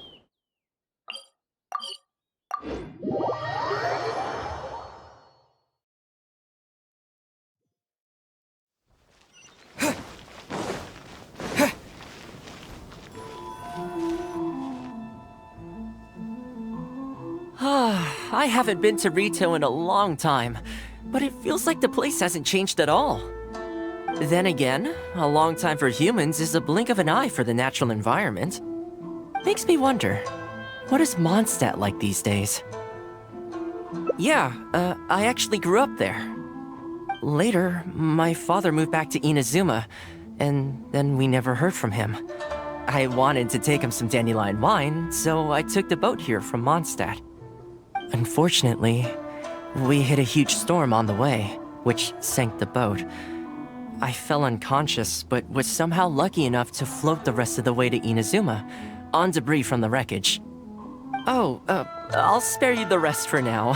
I haven't been to Rito in a long time, but it feels like the place hasn't changed at all. Then again, a long time for humans is a blink of an eye for the natural environment. Makes me wonder, what is Mondstadt like these days? Yeah, I actually grew up there. Later, my father moved back to Inazuma, and then we never heard from him. I wanted to take him some dandelion wine, so I took the boat here from Mondstadt. Unfortunately, we hit a huge storm on the way, which sank the boat. I fell unconscious, but was somehow lucky enough to float the rest of the way to Inazuma, on debris from the wreckage. Oh, I'll spare you the rest for now.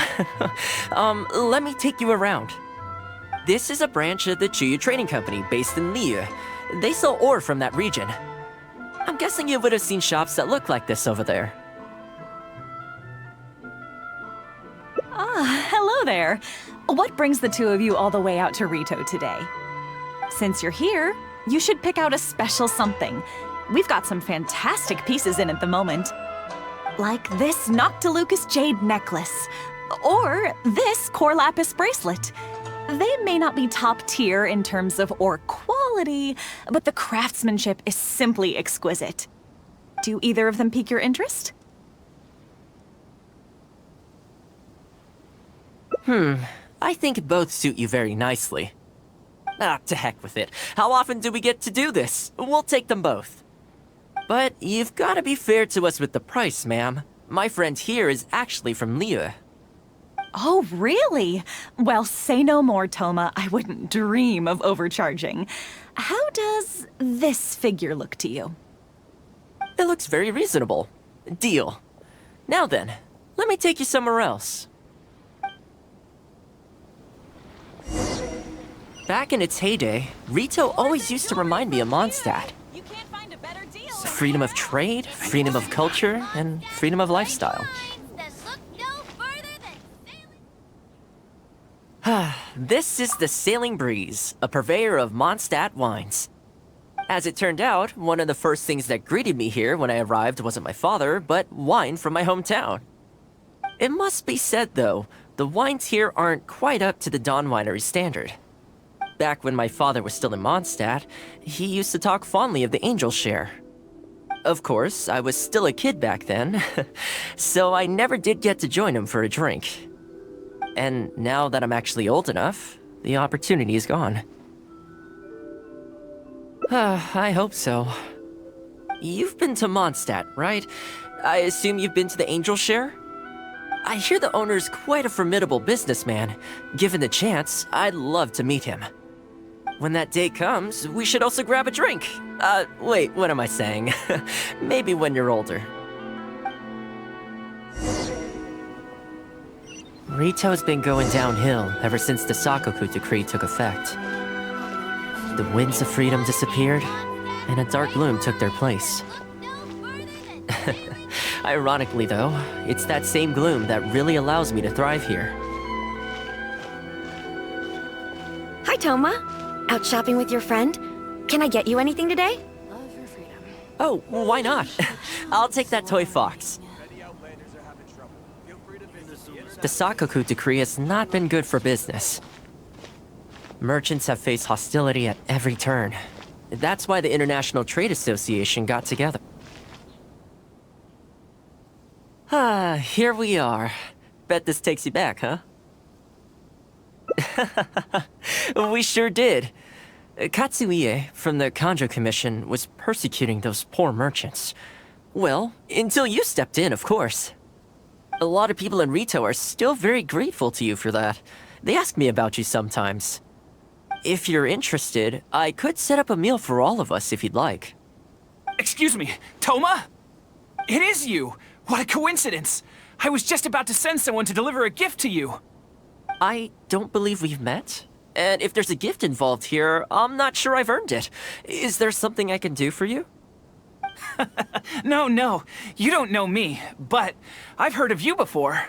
Let me take you around. This is a branch of the Chuyu Trading Company based in Liyue. They sell ore from that region. I'm guessing you would have seen shops that look like this over there. Ah, hello there. What brings the two of you all the way out to Rito today? Since you're here, you should pick out a special something. We've got some fantastic pieces in at the moment. Like this Noctilucus jade necklace, or this core lapis bracelet. They may not be top tier in terms of ore quality, but the craftsmanship is simply exquisite. Do either of them pique your interest? I think both suit you very nicely. Ah, to heck with it. How often do we get to do this? We'll take them both. But you've got to be fair to us with the price, ma'am. My friend here is actually from Liyue. Oh, really? Well, say no more, Toma. I wouldn't dream of overcharging. How does this figure look to you? It looks very reasonable. Deal. Now then, let me take you somewhere else. Back in its heyday, Rito always used to remind me of Mondstadt. Freedom of trade, freedom of culture, and freedom of lifestyle. This is the Sailing Breeze, a purveyor of Mondstadt wines. As it turned out, one of the first things that greeted me here when I arrived wasn't my father, but wine from my hometown. It must be said, though, the wines here aren't quite up to the Dawn Winery standard. Back when my father was still in Mondstadt, he used to talk fondly of the Angel Share. Of course, I was still a kid back then, so I never did get to join him for a drink. And now that I'm actually old enough, the opportunity is gone. I hope so. You've been to Mondstadt, right? I assume you've been to the Angel Share? I hear the owner's quite a formidable businessman. Given the chance, I'd love to meet him. When that day comes, we should also grab a drink. Wait, what am I saying? Maybe when you're older. Rito's been going downhill ever since the Sakoku decree took effect. The winds of freedom disappeared, and a dark gloom took their place. Ironically, though, it's that same gloom that really allows me to thrive here. Hi, Toma. Out shopping with your friend? Can I get you anything today? Oh, why not? I'll take that toy fox. The Sakoku decree has not been good for business. Merchants have faced hostility at every turn. That's why the International Trade Association got together. Here we are. Bet this takes you back, huh? We sure did. Katsuie from the Kanjo Commission was persecuting those poor merchants. Well, until you stepped in, of course. A lot of people in Rito are still very grateful to you for that. They ask me about you sometimes. If you're interested, I could set up a meal for all of us if you'd like. Excuse me, Toma? It is you! What a coincidence! I was just about to send someone to deliver a gift to you. I don't believe we've met. And if there's a gift involved here, I'm not sure I've earned it. Is there something I can do for you? No, you don't know me, but I've heard of you before.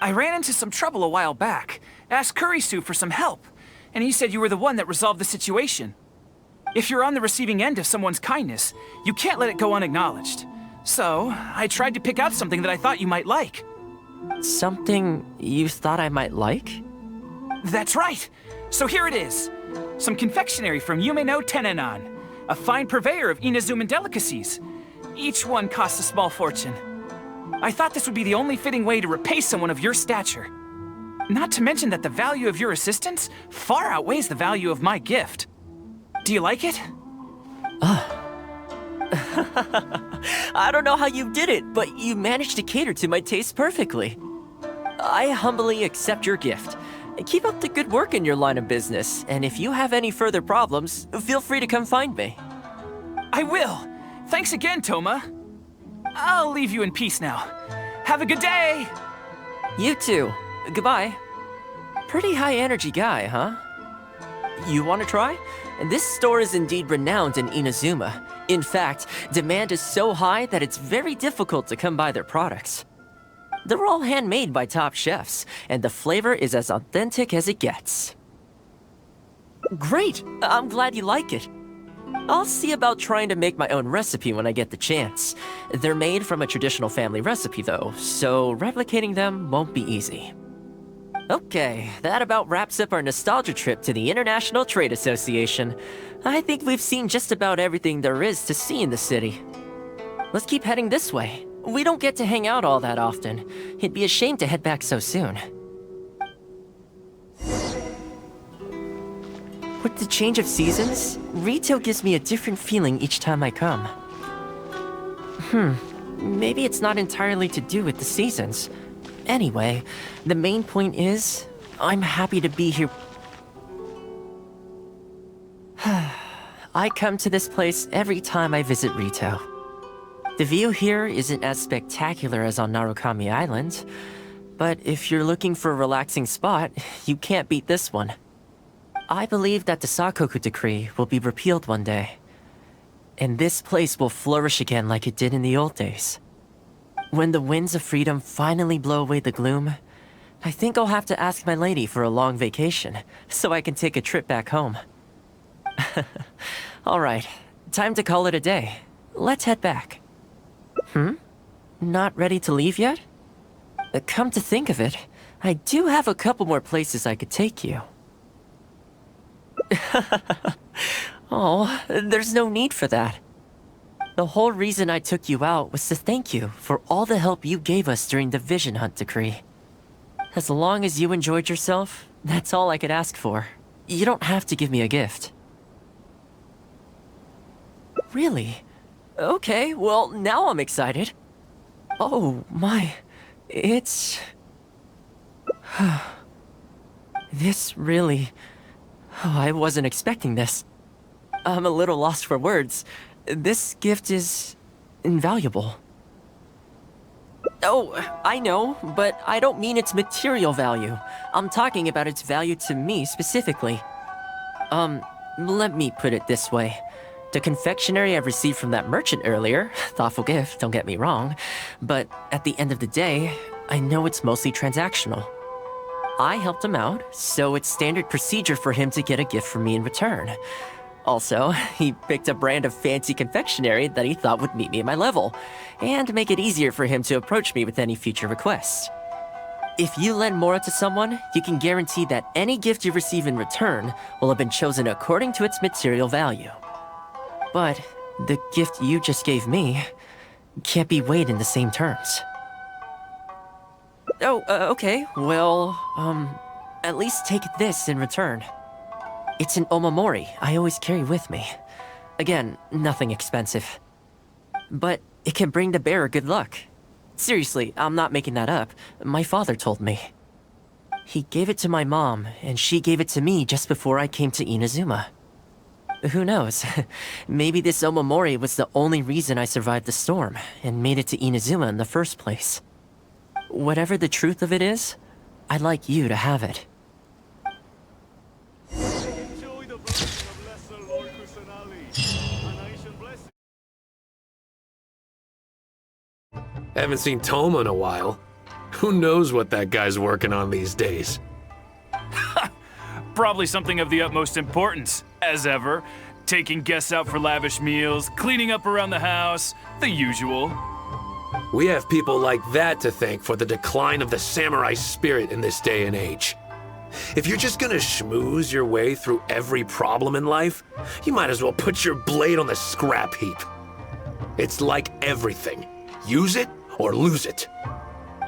I ran into some trouble a while back, asked Kurisu for some help, and he said you were the one that resolved the situation. If you're on the receiving end of someone's kindness, you can't let it go unacknowledged. So, I tried to pick out something that I thought you might like. Something you thought I might like? That's right! So here it is. Some confectionery from Yume no Tenenan, a fine purveyor of Inazuman delicacies. Each one costs a small fortune. I thought this would be the only fitting way to repay someone of your stature. Not to mention that the value of your assistance far outweighs the value of my gift. Do you like it? I don't know how you did it, but you managed to cater to my taste perfectly. I humbly accept your gift. Keep up the good work in your line of business, and if you have any further problems, feel free to come find me. I will. Thanks again, Toma. I'll leave you in peace now. Have a good day! You too. Goodbye. Pretty high energy guy, huh? You want to try? This store is indeed renowned in Inazuma. In fact, demand is so high that it's very difficult to come by their products. They're all handmade by top chefs, and the flavor is as authentic as it gets. Great! I'm glad you like it. I'll see about trying to make my own recipe when I get the chance. They're made from a traditional family recipe though, so replicating them won't be easy. Okay, that about wraps up our nostalgia trip to the International Trade Association. I think we've seen just about everything there is to see in the city. Let's keep heading this way. We don't get to hang out all that often. It'd be a shame to head back so soon. With the change of seasons, Rito gives me a different feeling each time I come. Maybe it's not entirely to do with the seasons. Anyway, the main point is, I'm happy to be here. I come to this place every time I visit Rito. The view here isn't as spectacular as on Narukami Island, but if you're looking for a relaxing spot, you can't beat this one. I believe that the Sakoku decree will be repealed one day, and this place will flourish again like it did in the old days. When the winds of freedom finally blow away the gloom, I think I'll have to ask my lady for a long vacation, so I can take a trip back home. Alright, time to call it a day. Let's head back. Not ready to leave yet? Come to think of it, I do have a couple more places I could take you. Oh, there's no need for that. The whole reason I took you out was to thank you for all the help you gave us during the Vision Hunt decree. As long as you enjoyed yourself, that's all I could ask for. You don't have to give me a gift. Really? Okay, well, now I'm excited. Oh my, it's... This really... Oh, I wasn't expecting this. I'm a little lost for words. This gift is... invaluable. Oh, I know, but I don't mean its material value. I'm talking about its value to me specifically. Let me put it this way. The confectionery I received from that merchant earlier, thoughtful gift, don't get me wrong, but at the end of the day, I know it's mostly transactional. I helped him out, so it's standard procedure for him to get a gift from me in return. Also, he picked a brand of fancy confectionery that he thought would meet me at my level, and make it easier for him to approach me with any future requests. If you lend Mora to someone, you can guarantee that any gift you receive in return will have been chosen according to its material value. But the gift you just gave me can't be weighed in the same terms. Oh, okay, well, at least take this in return. It's an omamori I always carry with me. Again, nothing expensive. But it can bring the bearer good luck. Seriously, I'm not making that up. My father told me. He gave it to my mom, and she gave it to me just before I came to Inazuma. Who knows? Maybe this omamori was the only reason I survived the storm, and made it to Inazuma in the first place. Whatever the truth of it is, I'd like you to have it. Haven't seen Toma in a while. Who knows what that guy's working on these days? Probably something of the utmost importance, as ever. Taking guests out for lavish meals, cleaning up around the house, the usual. We have people like that to thank for the decline of the samurai spirit in this day and age. If you're just gonna schmooze your way through every problem in life, you might as well put your blade on the scrap heap. It's like everything. Use it or lose it.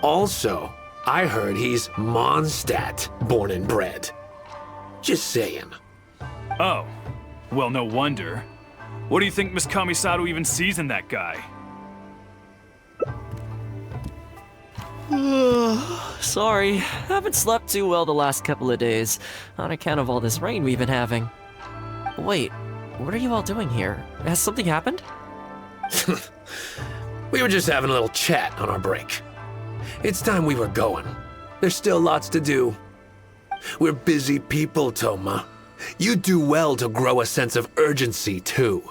Also, I heard he's Mondstadt, born and bred. Just saying. Oh, well, no wonder. What do you think Miss Kamisato even sees in that guy? Sorry, haven't slept too well the last couple of days, on account of all this rain we've been having. Wait, what are you all doing here? Has something happened? We were just having a little chat on our break. It's time we were going. There's still lots to do. We're busy people, Toma. You do well to grow a sense of urgency, too.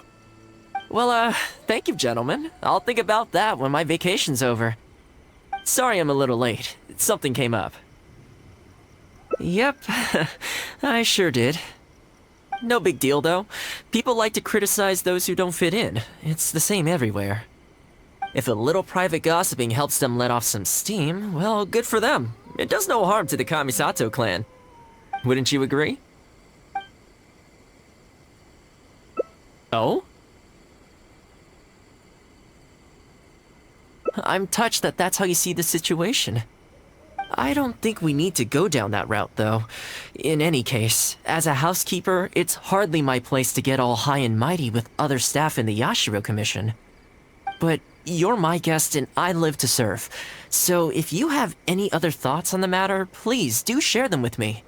Well, thank you, gentlemen. I'll think about that when my vacation's over. Sorry I'm a little late. Something came up. Yep, I sure did. No big deal, though. People like to criticize those who don't fit in. It's the same everywhere. If a little private gossiping helps them let off some steam, well, good for them. It does no harm to the Kamisato clan. Wouldn't you agree? Oh? I'm touched that that's how you see the situation. I don't think we need to go down that route, though. In any case, as a housekeeper, it's hardly my place to get all high and mighty with other staff in the Yashiro Commission. But you're my guest and I live to serve. So if you have any other thoughts on the matter, please do share them with me.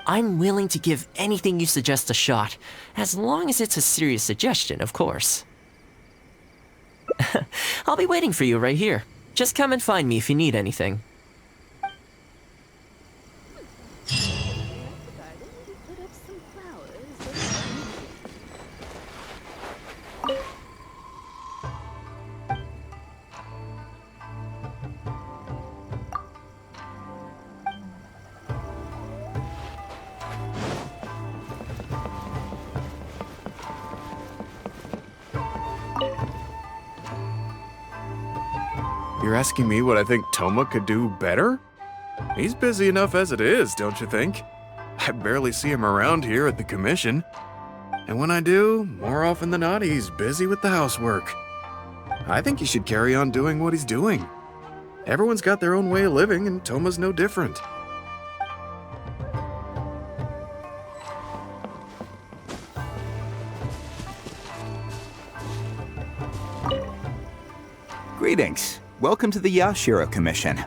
I'm willing to give anything you suggest a shot, as long as it's a serious suggestion, of course. I'll be waiting for you right here. Just come and find me if you need anything. You're asking me what I think Toma could do better? He's busy enough as it is, don't you think? I barely see him around here at the commission. And when I do, more often than not, he's busy with the housework. I think he should carry on doing what he's doing. Everyone's got their own way of living, and Toma's no different. Greetings. Welcome to the Yashiro Commission.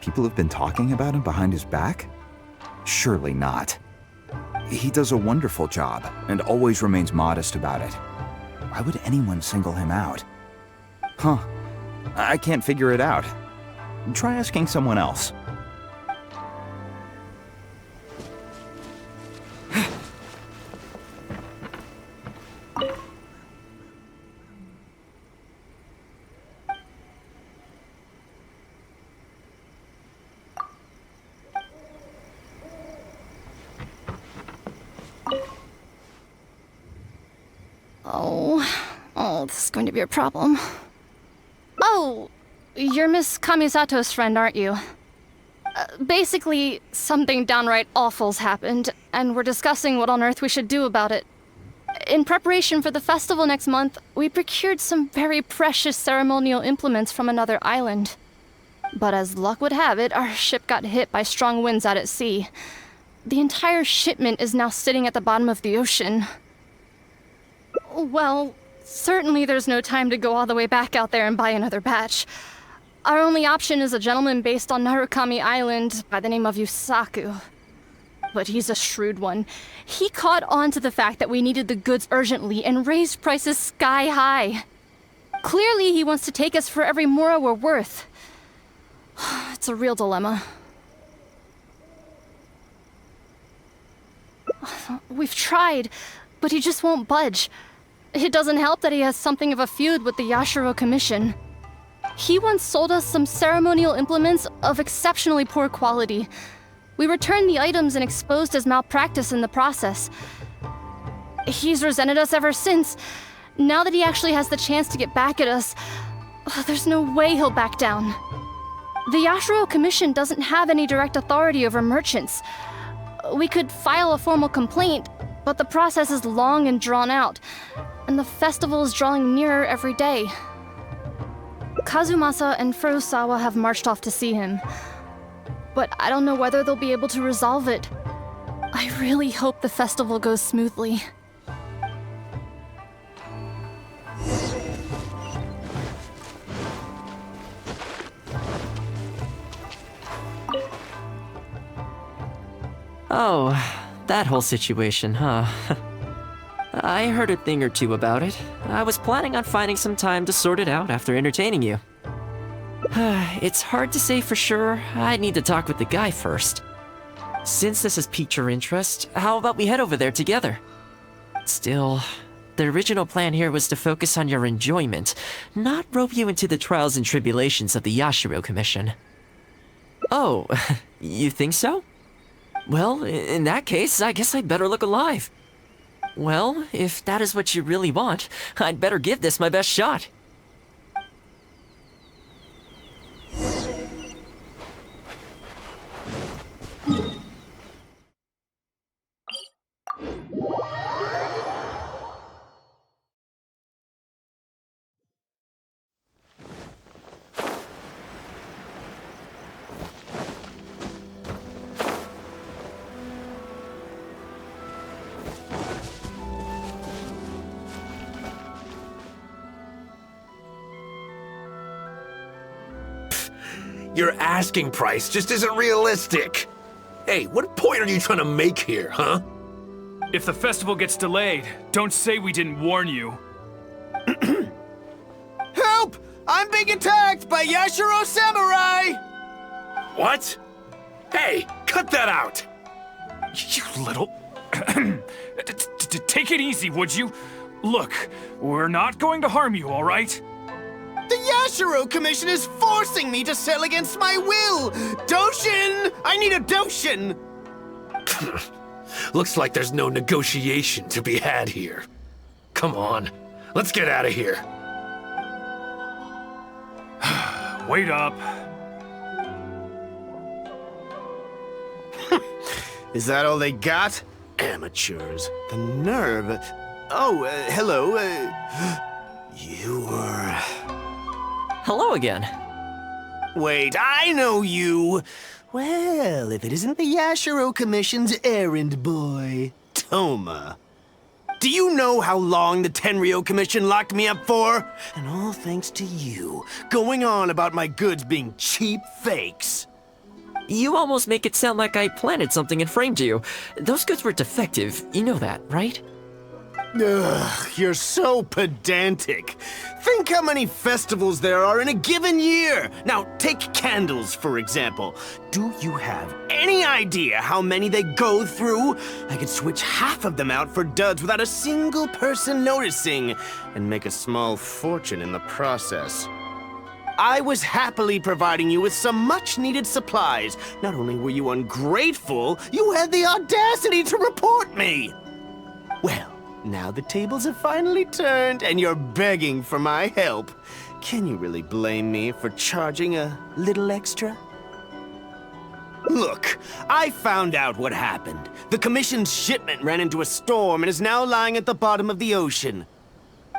People have been talking about him behind his back? Surely not. He does a wonderful job and always remains modest about it. Why would anyone single him out? Huh. I can't figure it out. Try asking someone else. Oh, this is going to be a problem. Oh, you're Miss Kamisato's friend, aren't you? Basically, something downright awful's happened, and we're discussing what on earth we should do about it. In preparation for the festival next month, we procured some very precious ceremonial implements from another island. But as luck would have it, our ship got hit by strong winds out at sea. The entire shipment is now sitting at the bottom of the ocean. Well, certainly there's no time to go all the way back out there and buy another batch. Our only option is a gentleman based on Narukami Island by the name of Yusaku. But he's a shrewd one. He caught on to the fact that we needed the goods urgently and raised prices sky high. Clearly he wants to take us for every mora we're worth. It's a real dilemma. We've tried, but he just won't budge. It doesn't help that he has something of a feud with the Yashiro Commission. He once sold us some ceremonial implements of exceptionally poor quality. We returned the items and exposed his malpractice in the process. He's resented us ever since. Now that he actually has the chance to get back at us, there's no way he'll back down. The Yashiro Commission doesn't have any direct authority over merchants. We could file a formal complaint, but the process is long and drawn out, and the festival is drawing nearer every day. Kazumasa and Furusawa have marched off to see him, but I don't know whether they'll be able to resolve it. I really hope the festival goes smoothly. Oh, that whole situation, huh? I heard a thing or two about it. I was planning on finding some time to sort it out after entertaining you. It's hard to say for sure. I'd need to talk with the guy first. Since this has piqued your interest, how about we head over there together? Still, the original plan here was to focus on your enjoyment, not rope you into the trials and tribulations of the Yashiro Commission. Oh, you think so? Well, in that case, I guess I'd better look alive. Well, if that is what you really want, I'd better give this my best shot. Your asking price just isn't realistic. Hey, what point are you trying to make here, huh? If the festival gets delayed, don't say we didn't warn you. Help! I'm being attacked by Yashiro Samurai! What? Hey, cut that out! You little... Take it easy, would you? Look, we're not going to harm you, all right? The Yashiro Commission is forcing me to sell against my will! Doshin! I need a Doshin! Looks like there's no negotiation to be had here. Come on, let's get out of here. Wait up. Is that all they got? Amateurs. The nerve. Oh, hello. You were... Hello again. Wait, I know you! Well, if it isn't the Yashiro Commission's errand boy, Toma. Do you know how long the Tenryo Commission locked me up for? And all thanks to you, going on about my goods being cheap fakes. You almost make it sound like I planted something and framed you. Those goods were defective, you know that, right? Ugh, you're so pedantic. Think how many festivals there are in a given year. Now, take candles, for example. Do you have any idea how many they go through? I could switch half of them out for duds without a single person noticing, and make a small fortune in the process. I was happily providing you with some much-needed supplies. Not only were you ungrateful, you had the audacity to report me. Well, now the tables have finally turned, and you're begging for my help. Can you really blame me for charging a little extra? Look, I found out what happened. The Commission's shipment ran into a storm and is now lying at the bottom of the ocean.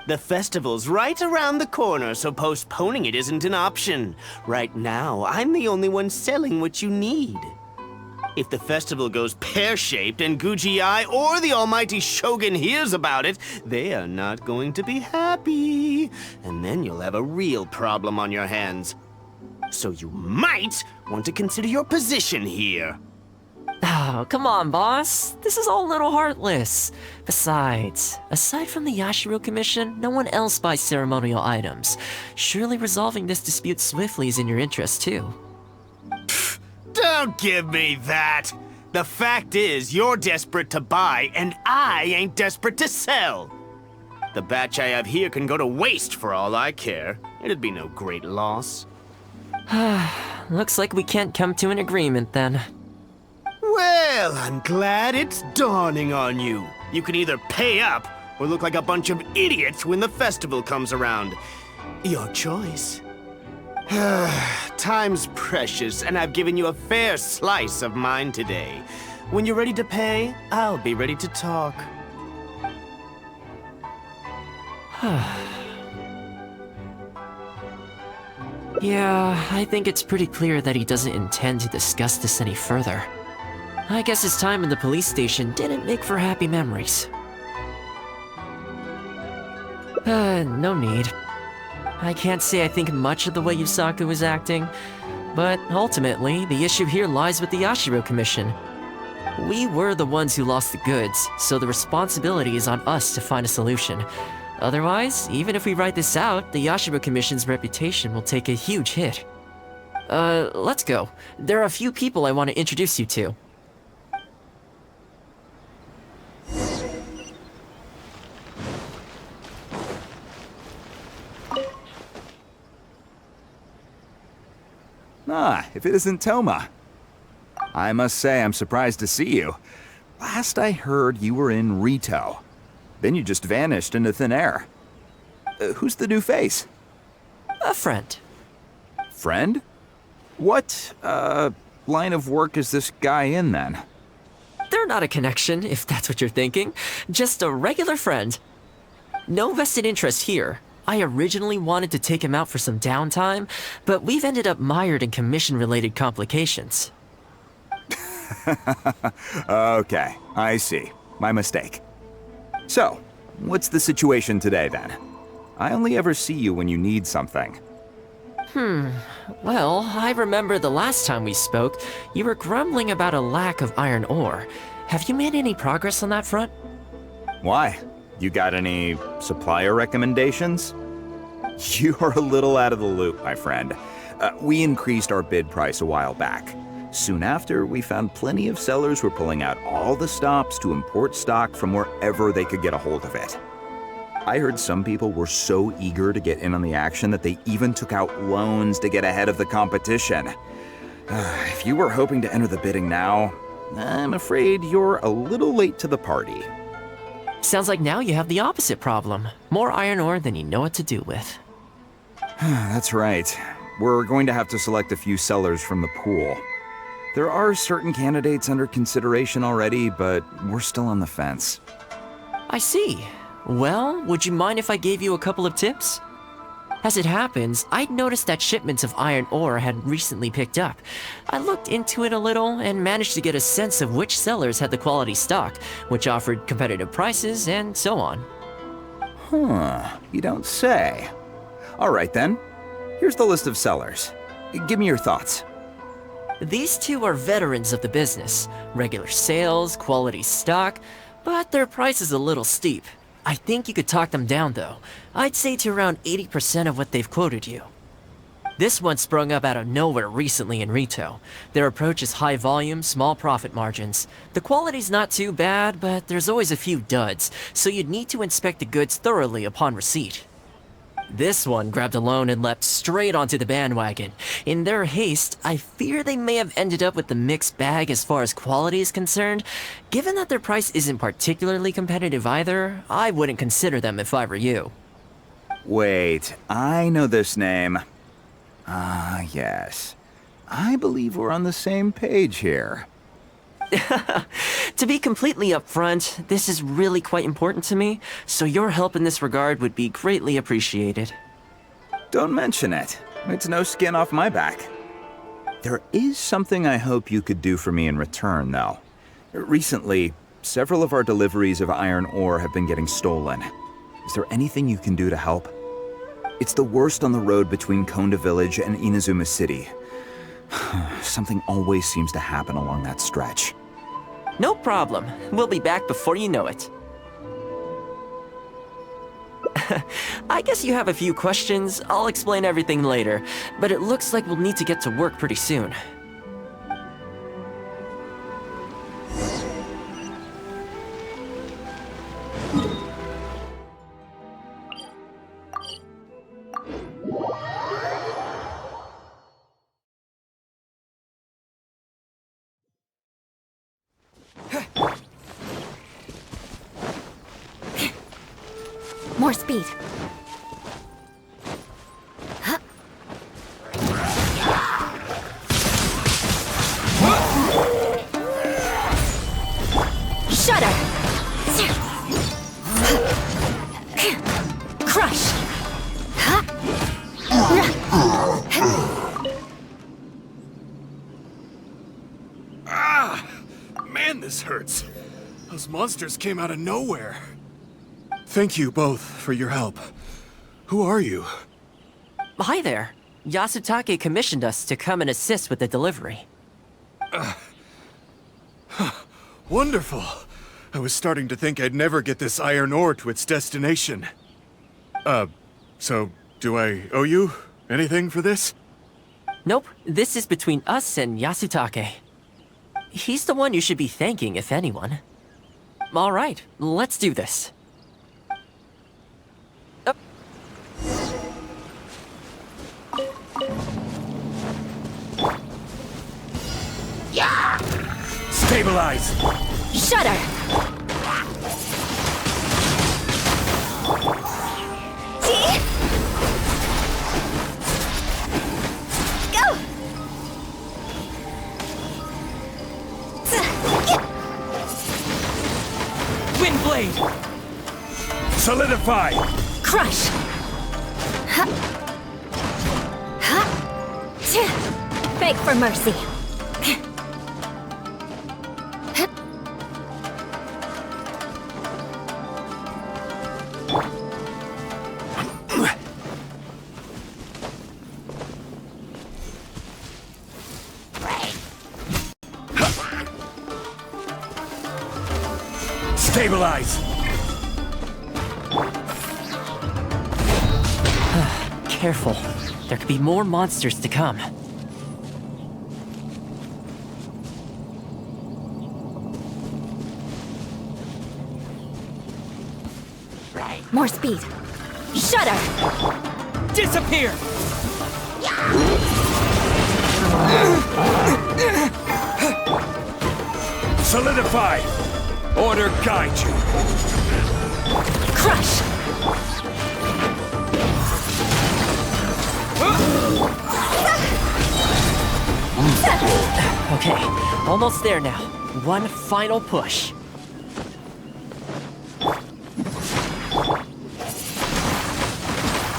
The festival's right around the corner, so postponing it isn't an option. Right now, I'm the only one selling what you need. If the festival goes pear-shaped and Guji-ai or the almighty Shogun hears about it, they are not going to be happy. And then you'll have a real problem on your hands. So you might want to consider your position here. Oh, come on, boss. This is all a little heartless. Besides, aside from the Yashiro Commission, no one else buys ceremonial items. Surely resolving this dispute swiftly is in your interest, too. Don't give me that! The fact is, you're desperate to buy, and I ain't desperate to sell. The batch I have here can go to waste for all I care. It'd be no great loss. Looks like we can't come to an agreement, then. Well, I'm glad it's dawning on you. You can either pay up, or look like a bunch of idiots when the festival comes around. Your choice. Time's precious, and I've given you a fair slice of mine today. When you're ready to pay, I'll be ready to talk. Yeah, I think it's pretty clear that he doesn't intend to discuss this any further. I guess his time in the police station didn't make for happy memories. No need. I can't say I think much of the way Yusaku was acting, but ultimately, the issue here lies with the Yashiro Commission. We were the ones who lost the goods, so the responsibility is on us to find a solution. Otherwise, even if we write this out, the Yashiro Commission's reputation will take a huge hit. Let's go. There are a few people I want to introduce you to. Ah, if it isn't Toma. I must say I'm surprised to see you. Last I heard, you were in Rito. Then you just vanished into thin air. Who's the new face? A friend. Friend? What, line of work is this guy in, then? They're not a connection, if that's what you're thinking. Just a regular friend. No vested interest here. I originally wanted to take him out for some downtime, but we've ended up mired in commission-related complications. Okay, I see. My mistake. So, what's the situation today, then? I only ever see you when you need something. Well, I remember the last time we spoke, you were grumbling about a lack of iron ore. Have you made any progress on that front? Why? You got any supplier recommendations? You're a little out of the loop, my friend. We increased our bid price a while back. Soon after, we found plenty of sellers were pulling out all the stops to import stock from wherever they could get a hold of it. I heard some people were so eager to get in on the action that they even took out loans to get ahead of the competition. If you were hoping to enter the bidding now, I'm afraid you're a little late to the party. Sounds like now you have the opposite problem. More iron ore than you know what to do with. That's right. We're going to have to select a few sellers from the pool. There are certain candidates under consideration already, but we're still on the fence. I see. Well, would you mind if I gave you a couple of tips? As it happens, I'd noticed that shipments of iron ore had recently picked up. I looked into it a little and managed to get a sense of which sellers had the quality stock, which offered competitive prices, and so on. You don't say. All right then. Here's the list of sellers. Give me your thoughts. These two are veterans of the business. Regular sales, quality stock, but their price is a little steep. I think you could talk them down though. I'd say to around 80% of what they've quoted you. This one sprung up out of nowhere recently in Rito. Their approach is high volume, small profit margins. The quality's not too bad, but there's always a few duds, so you'd need to inspect the goods thoroughly upon receipt. This one grabbed a loan and leapt straight onto the bandwagon. In their haste, I fear they may have ended up with the mixed bag as far as quality is concerned. Given that their price isn't particularly competitive either, I wouldn't consider them if I were you. Wait, I know this name. Yes. I believe we're on the same page here. To be completely upfront, this is really quite important to me, so your help in this regard would be greatly appreciated. Don't mention it. It's no skin off my back. There is something I hope you could do for me in return, though. Recently, several of our deliveries of iron ore have been getting stolen. Is there anything you can do to help? It's the worst on the road between Konda Village and Inazuma City. Something always seems to happen along that stretch. No problem. We'll be back before you know it. I guess you have a few questions. I'll explain everything later, but it looks like we'll need to get to work pretty soon. More speed. Shudder! Crush! Man, this hurts. Those monsters came out of nowhere. Thank you both for your help. Who are you? Hi there. Yasutake commissioned us to come and assist with the delivery. Wonderful. I was starting to think I'd never get this iron ore to its destination. So do I owe you anything for this? Nope, this is between us and Yasutake. He's the one you should be thanking, if anyone. All right, let's do this. Yeah! Stabilize! Shudder! Go! Wind blade! Solidify! Crush! Beg for mercy. Stabilize! Careful. There could be more monsters to come. More speed. Shudder! Disappear! Solidify! Order guide you! Crush! Okay, almost there now. One final push.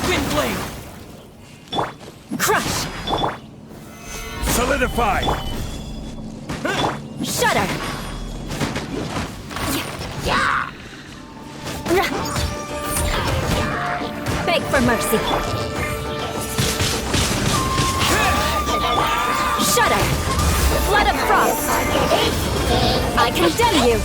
Wind blade! Crush! Solidify! Shudder! Beg for mercy. Shudder! Flood of frost! I condemn you!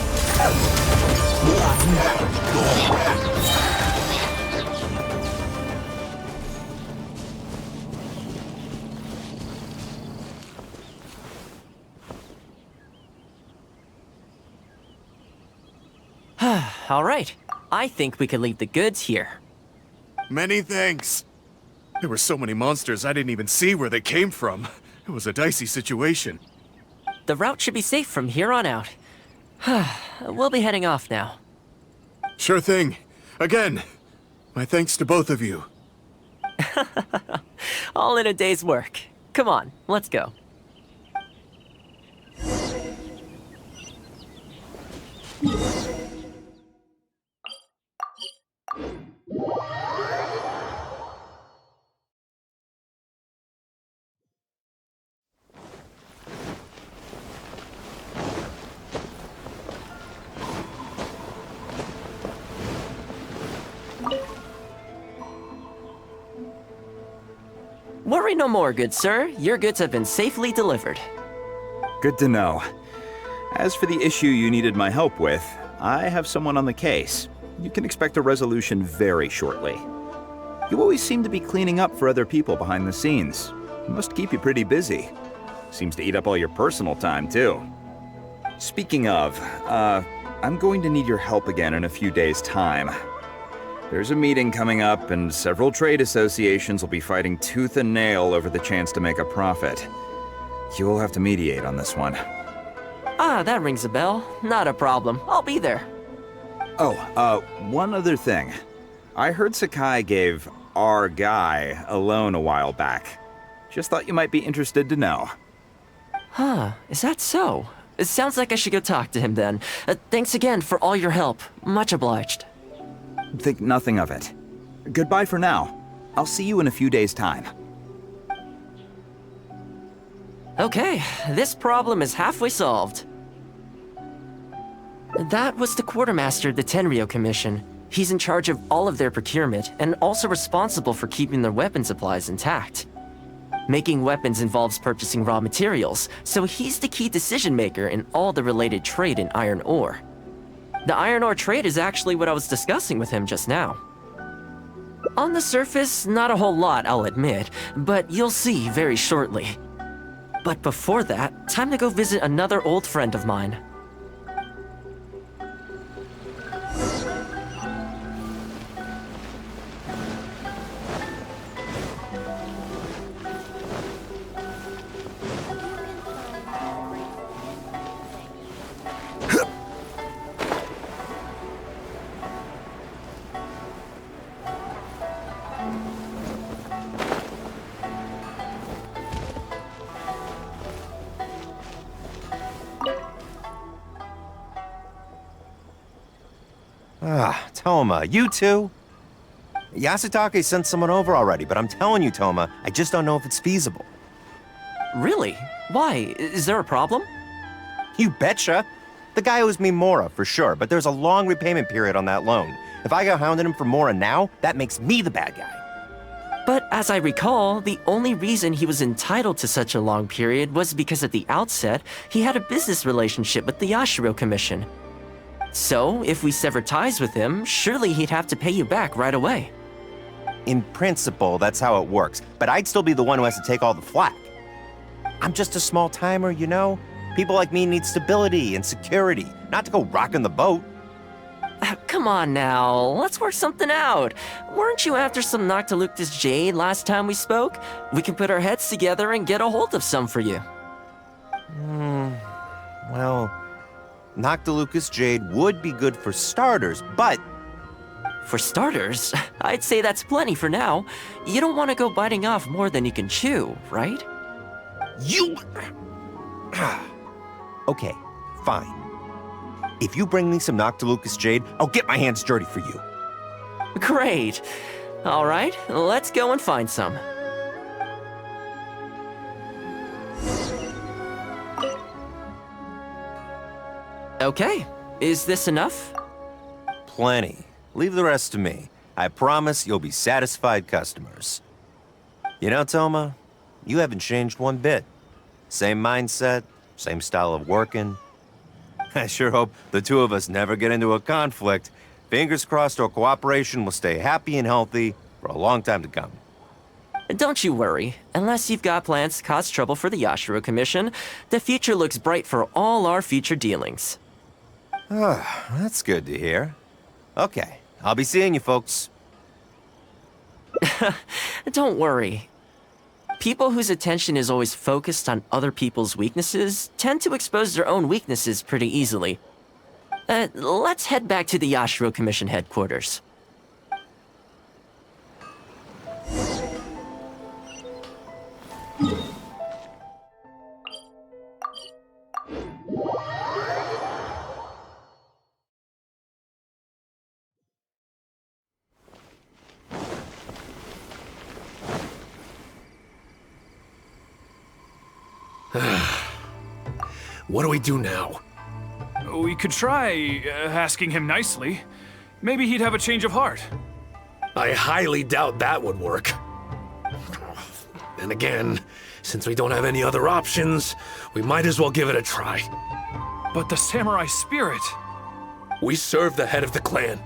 All right. I think we could leave the goods here. Many thanks. There were so many monsters I didn't even see where they came from. It was a dicey situation. The route should be safe from here on out. We'll be heading off now. Sure thing. Again, my thanks to both of you. All in a day's work. Come on, let's go. Worry no more, good sir. Your goods have been safely delivered. Good to know. As for the issue you needed my help with, I have someone on the case. You can expect a resolution very shortly. You always seem to be cleaning up for other people behind the scenes. It must keep you pretty busy. Seems to eat up all your personal time, too. Speaking of, I'm going to need your help again in a few days' time. There's a meeting coming up, and several trade associations will be fighting tooth and nail over the chance to make a profit. You'll have to mediate on this one. Ah, that rings a bell. Not a problem. I'll be there. Oh, one other thing. I heard Sakai gave our guy a loan a while back. Just thought you might be interested to know. Huh, is that so? It sounds like I should go talk to him then. Thanks again for all your help. Much obliged. Think nothing of it. Goodbye for now. I'll see you in a few days' time. Okay, this problem is halfway solved. That was the quartermaster of the Tenryo Commission. He's in charge of all of their procurement, and also responsible for keeping their weapon supplies intact. Making weapons involves purchasing raw materials, so he's the key decision maker in all the related trade in iron ore. The iron ore trade is actually what I was discussing with him just now. On the surface, not a whole lot, I'll admit, but you'll see very shortly. But before that, time to go visit another old friend of mine. Ah, Toma, you too? Yasutake sent someone over already, but I'm telling you, Toma, I just don't know if it's feasible. Really? Why? Is there a problem? You betcha. The guy owes me Mora, for sure, but there's a long repayment period on that loan. If I go hounding him for Mora now, that makes me the bad guy. But as I recall, the only reason he was entitled to such a long period was because at the outset, he had a business relationship with the Yashiro Commission. So, if we sever ties with him, surely he'd have to pay you back right away. In principle, that's how it works, but I'd still be the one who has to take all the flack. I'm just a small timer, you know? People like me need stability and security, not to go rocking the boat. Come on now, let's work something out. Weren't you after some Noctiluctus jade last time we spoke? We can put our heads together and get a hold of some for you. Well, Noctilucus jade would be good for starters, but... For starters, I'd say that's plenty for now. You don't want to go biting off more than you can chew, right? You... Okay, fine. If you bring me some Noctilucus jade, I'll get my hands dirty for you. Great. All right, let's go and find some. Okay, is this enough? Plenty. Leave the rest to me. I promise you'll be satisfied customers. You know, Toma, you haven't changed one bit. Same mindset, same style of working. I sure hope the two of us never get into a conflict. Fingers crossed our cooperation will stay happy and healthy for a long time to come. Don't you worry. Unless you've got plans to cause trouble for the Yashiro Commission, the future looks bright for all our future dealings. That's good to hear. Okay, I'll be seeing you folks. Don't worry. People whose attention is always focused on other people's weaknesses tend to expose their own weaknesses pretty easily. Let's head back to the Yashiro Commission headquarters. What do we do now? We could try asking him nicely. Maybe he'd have a change of heart. I highly doubt that would work. And again, since we don't have any other options, we might as well give it a try. But the samurai spirit... We serve the head of the clan.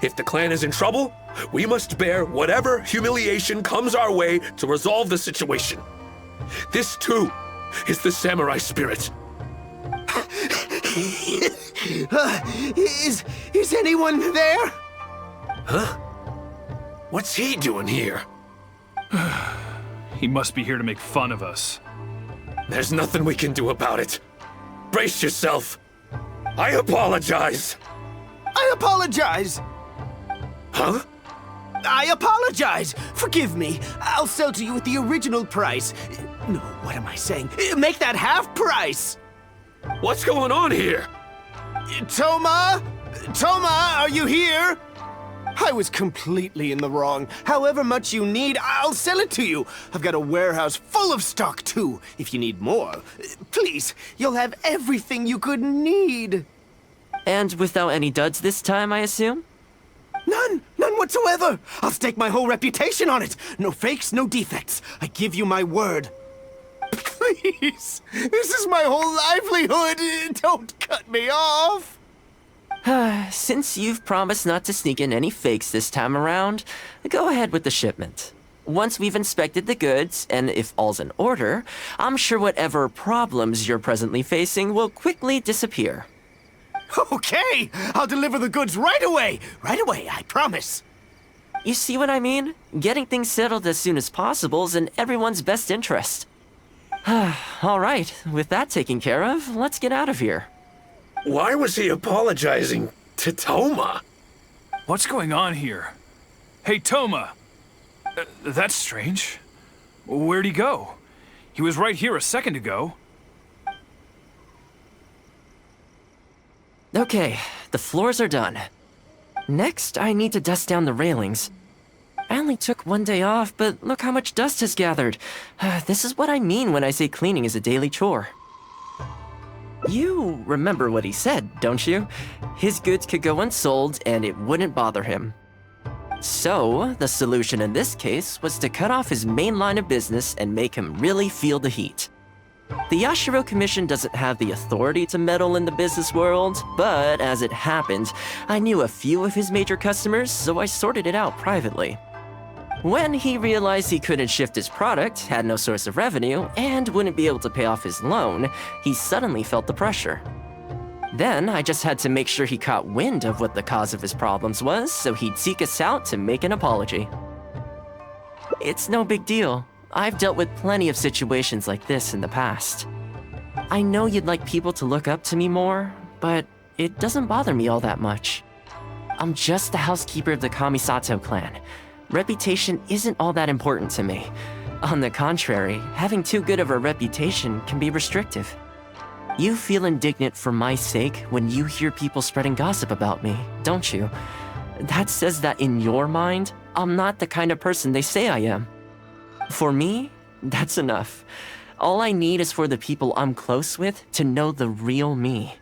If the clan is in trouble, we must bear whatever humiliation comes our way to resolve the situation. This, too, is the samurai spirit. Is anyone there? Huh? What's he doing here? He must be here to make fun of us. There's nothing we can do about it. Brace yourself. I apologize. I apologize. Huh? I apologize. Forgive me. I'll sell to you at the original price. No, what am I saying? Make that half price. What's going on here? Toma? Toma, are you here? I was completely in the wrong. However much you need, I'll sell it to you. I've got a warehouse full of stock, too, if you need more. Please, you'll have everything you could need. And without any duds this time, I assume? None whatsoever. I'll stake my whole reputation on it. No fakes, no defects. I give you my word. Please, this is my whole livelihood. Don't cut me off. Since you've promised not to sneak in any fakes this time around, go ahead with the shipment. Once we've inspected the goods, and if all's in order, I'm sure whatever problems you're presently facing will quickly disappear. Okay, I'll deliver the goods right away. Right away, I promise. You see what I mean? Getting things settled as soon as possible is in everyone's best interest. All right, with that taken care of, let's get out of here. Why was he apologizing to Toma? What's going on here? Hey, Toma! That's strange. Where'd he go? He was right here a second ago. Okay, the floors are done. Next, I need to dust down the railings. I only took one day off, but look how much dust has gathered. This is what I mean when I say cleaning is a daily chore. You remember what he said, don't you? His goods could go unsold and it wouldn't bother him. So, the solution in this case was to cut off his main line of business and make him really feel the heat. The Yashiro Commission doesn't have the authority to meddle in the business world, but as it happened, I knew a few of his major customers, so I sorted it out privately. When he realized he couldn't shift his product, had no source of revenue, and wouldn't be able to pay off his loan, he suddenly felt the pressure. Then I just had to make sure he caught wind of what the cause of his problems was, so he'd seek us out to make an apology. It's no big deal. I've dealt with plenty of situations like this in the past. I know you'd like people to look up to me more, but it doesn't bother me all that much. I'm just the housekeeper of the Kamisato clan. Reputation isn't all that important to me. On the contrary, having too good of a reputation can be restrictive. You feel indignant for my sake when you hear people spreading gossip about me, don't you? That says that in your mind, I'm not the kind of person they say I am. For me, that's enough. All I need is for the people I'm close with to know the real me.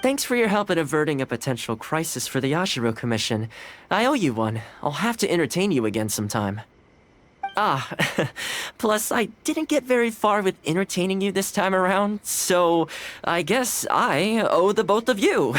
Thanks for your help at averting a potential crisis for the Yashiro Commission. I owe you one. I'll have to entertain you again sometime. Ah, plus I didn't get very far with entertaining you this time around, so I guess I owe the both of you.